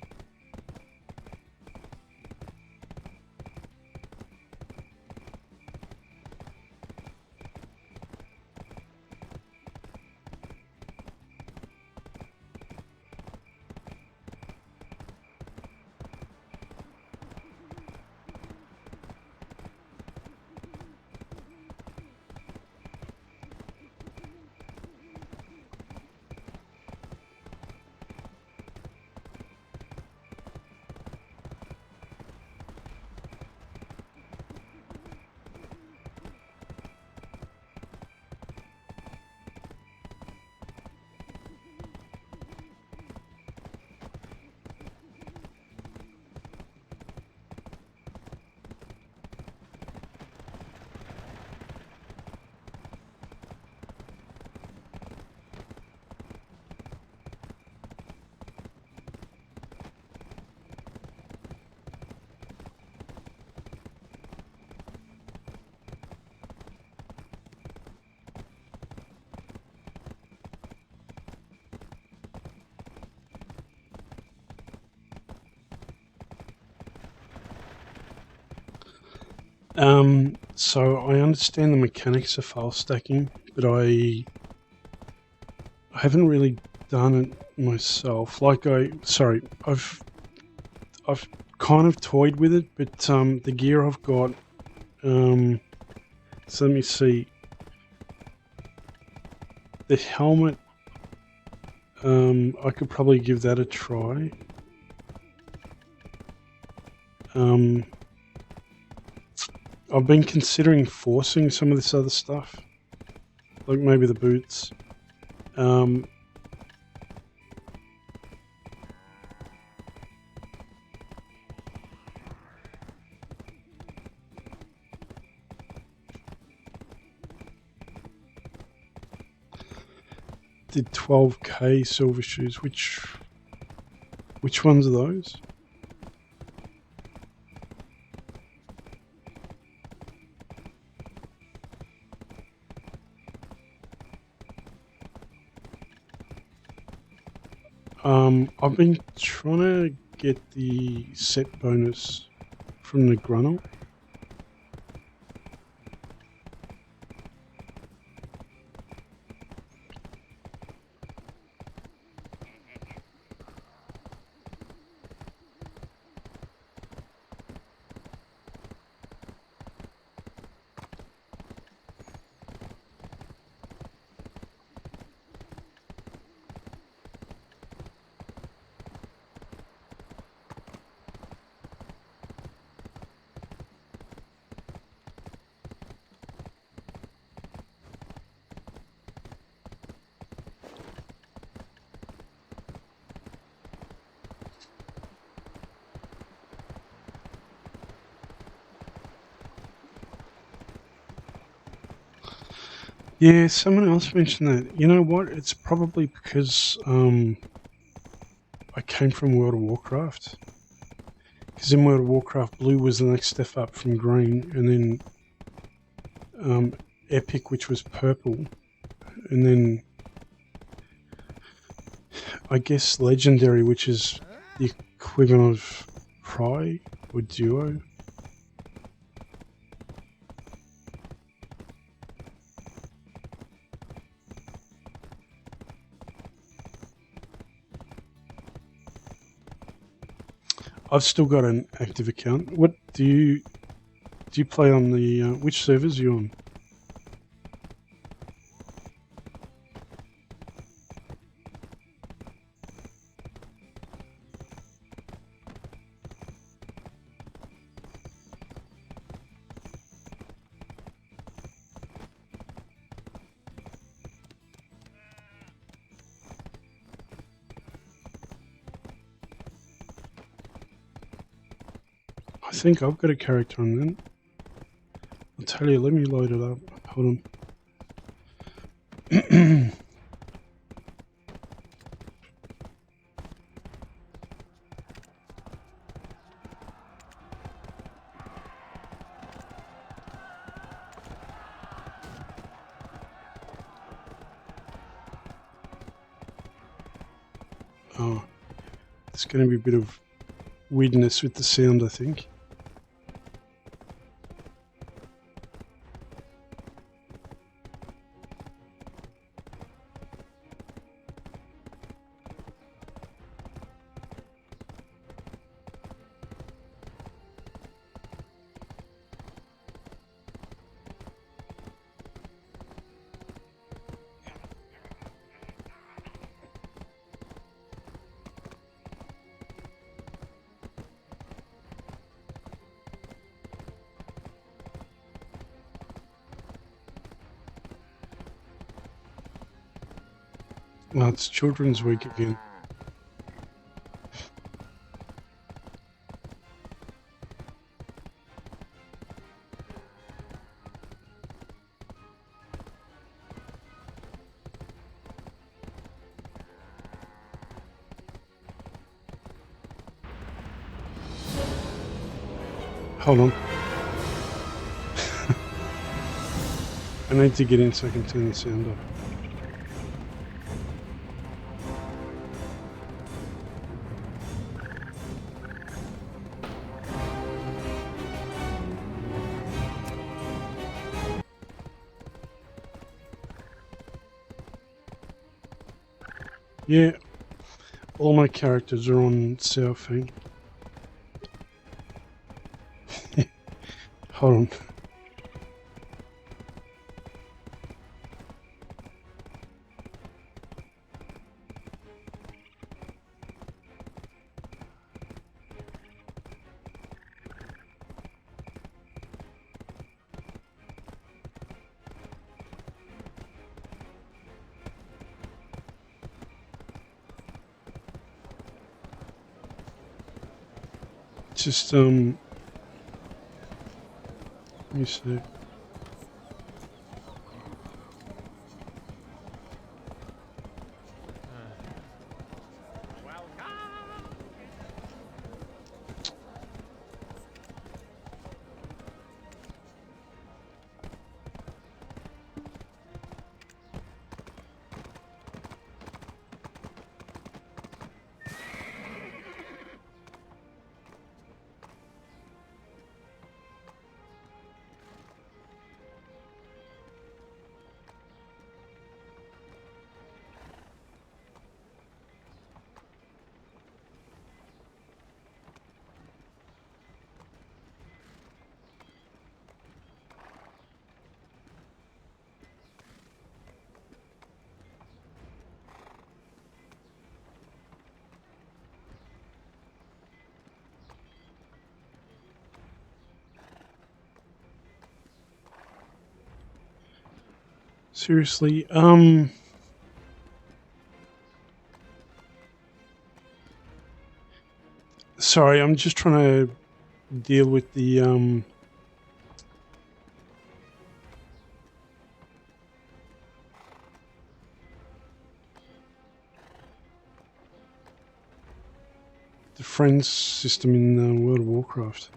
Speaker 4: So I understand the mechanics of file stacking, but I haven't really done it myself. I've kind of toyed with it, but the gear I've got, so let me see. The helmet, I could probably give that a try. I've been considering forcing some of this other stuff, like maybe the boots. did 12K silver shoes. Which ones are those? I've been trying to get the set bonus from the Grunnel. Yeah, someone else mentioned that. You know what? It's probably because I came from World of Warcraft. Because in World of Warcraft, blue was the next step up from green, and then epic, which was purple, and then I guess legendary, which is the equivalent of Pri or Duo. I've still got an active account. What do you play on the which servers are you on? I think I've got a character on then. I'll tell you, let me load it up. Hold on. Oh, there's going to be a bit of weirdness with the sound, I think. Well, it's Children's Week again. Hold on. I need to get in so I can turn the sound off. Yeah, all my characters are on Surfing. Hold on. Just let me see. Seriously, sorry, I'm just trying to deal with the friends system in World of Warcraft.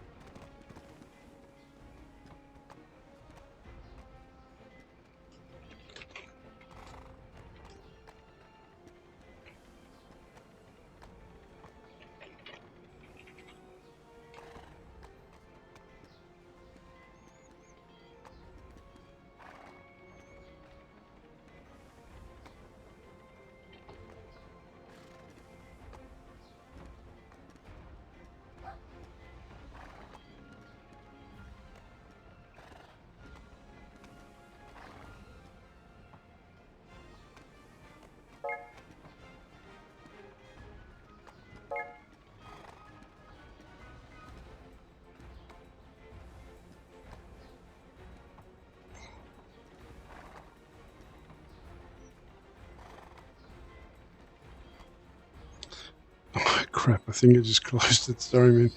Speaker 4: Oh, crap, I think I just closed it. Sorry, man.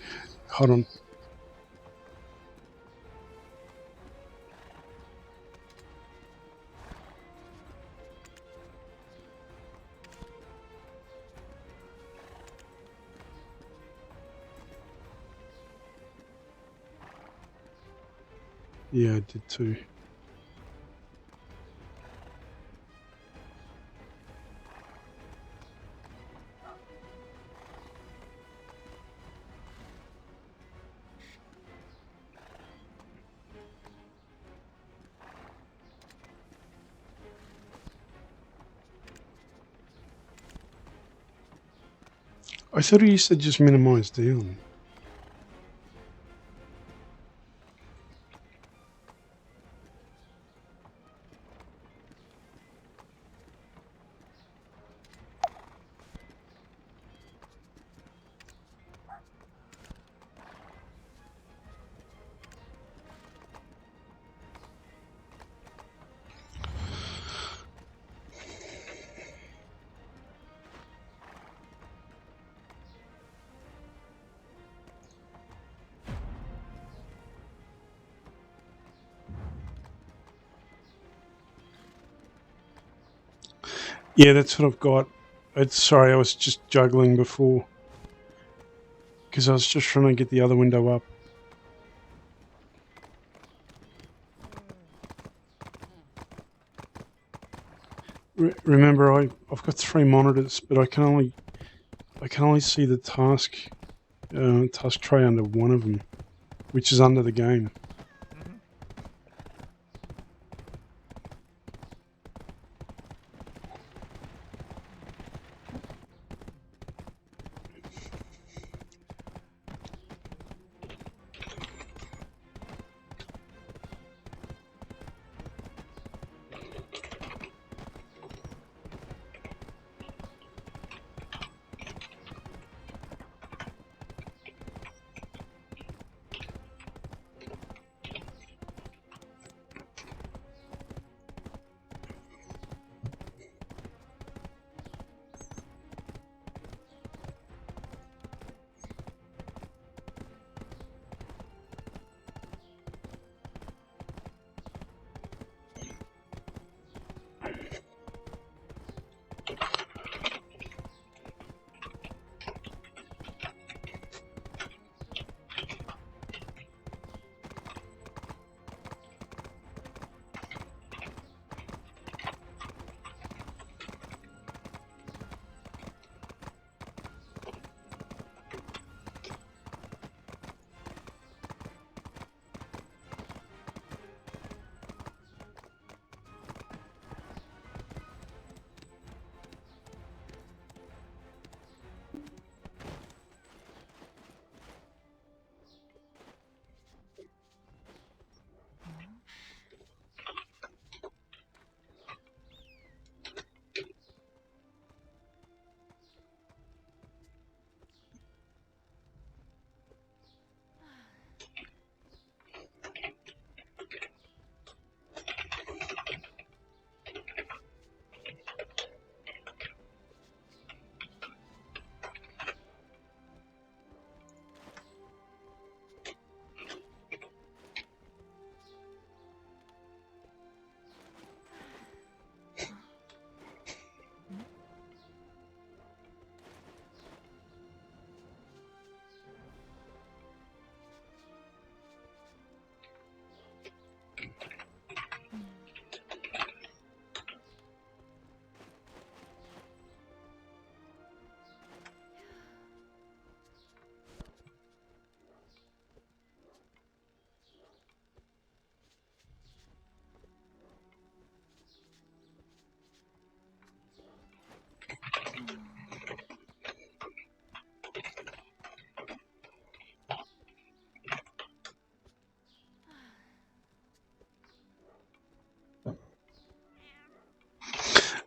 Speaker 4: Hold on. Yeah, I did too. I thought he used to just minimize down. Yeah, that's what I've got. Sorry, I was just juggling before. Because I was just trying to get the other window up. Remember, I've got 3 monitors, but I can only see the task tray under one of them, which is under the game.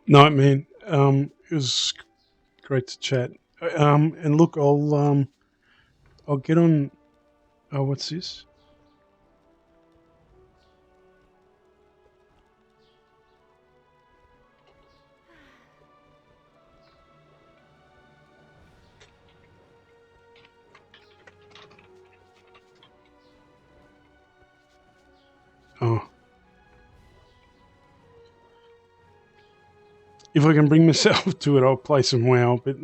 Speaker 4: Night, man. It was great to chat. And look, I'll get on. Oh, what's this? Oh. If I can bring myself to it, I'll play some WoW, but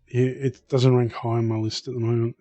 Speaker 4: yeah, it doesn't rank high on my list at the moment.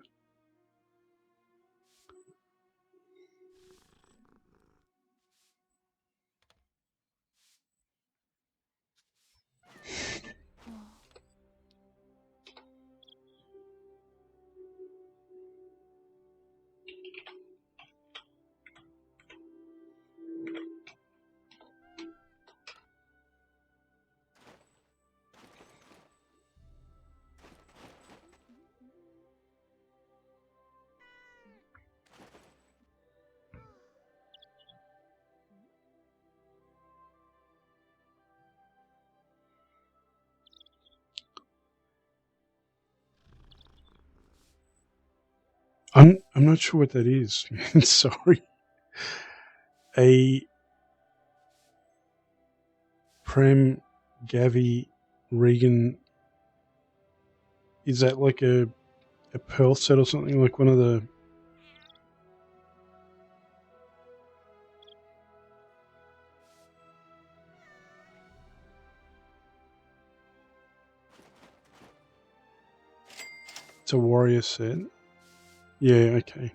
Speaker 4: I'm not sure what that is. Sorry. A Prem Gavi Regan. Is that like a Pearl set or something? Like one of the. It's a warrior set. Yeah, okay.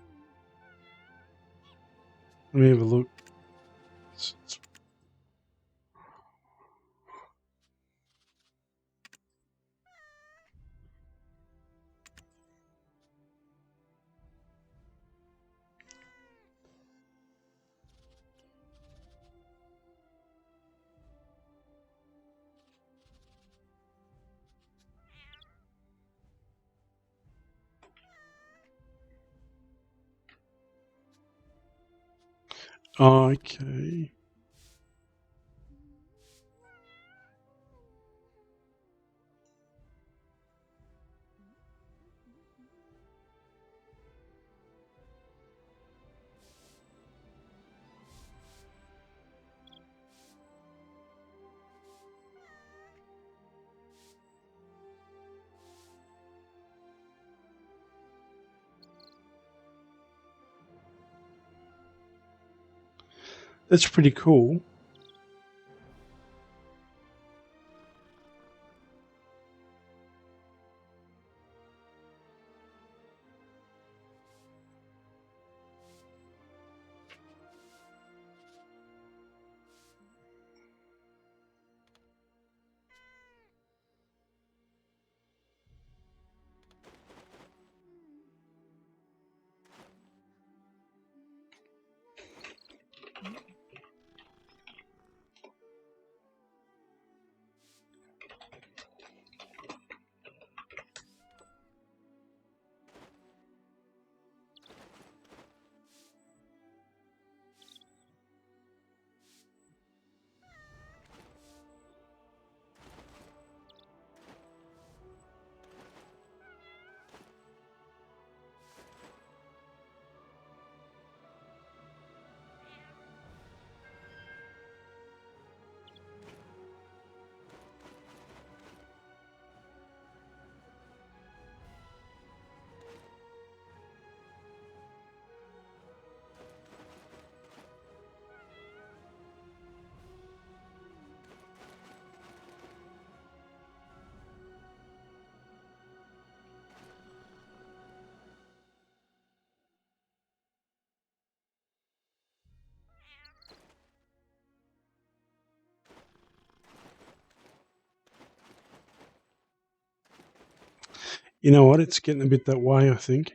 Speaker 4: Let me have a look. Okay. That's pretty cool. You know what? It's getting a bit that way, I think.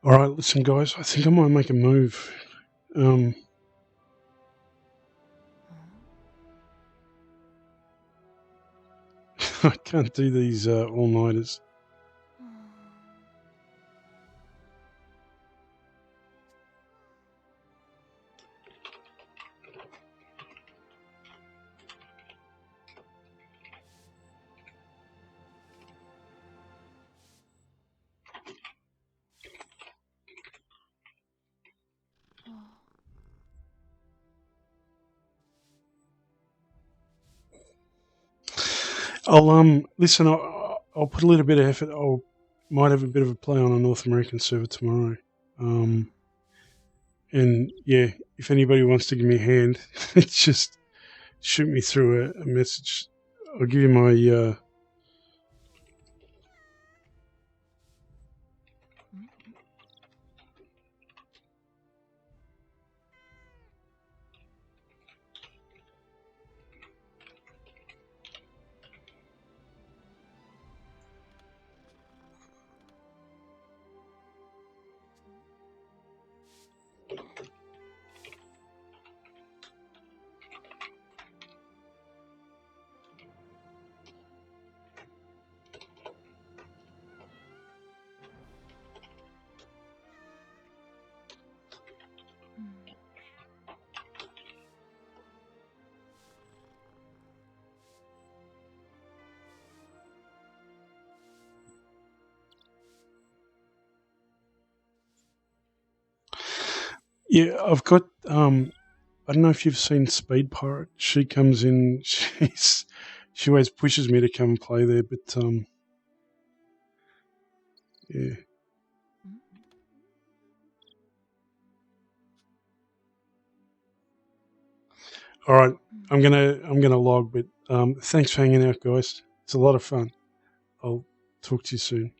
Speaker 4: All right, listen, guys. I think I might make a move. I can't do these all-nighters. I'll listen. I'll put a little bit of effort. Might have a bit of a play on a North American server tomorrow. And yeah, if anybody wants to give me a hand, just shoot me through a message. I'll give you my yeah. I've got I don't know if you've seen Speed Pirate. She comes in. She always pushes me to come and play there, but yeah. All right, I'm gonna log, but thanks for hanging out, guys. It's a lot of fun. I'll talk to you soon.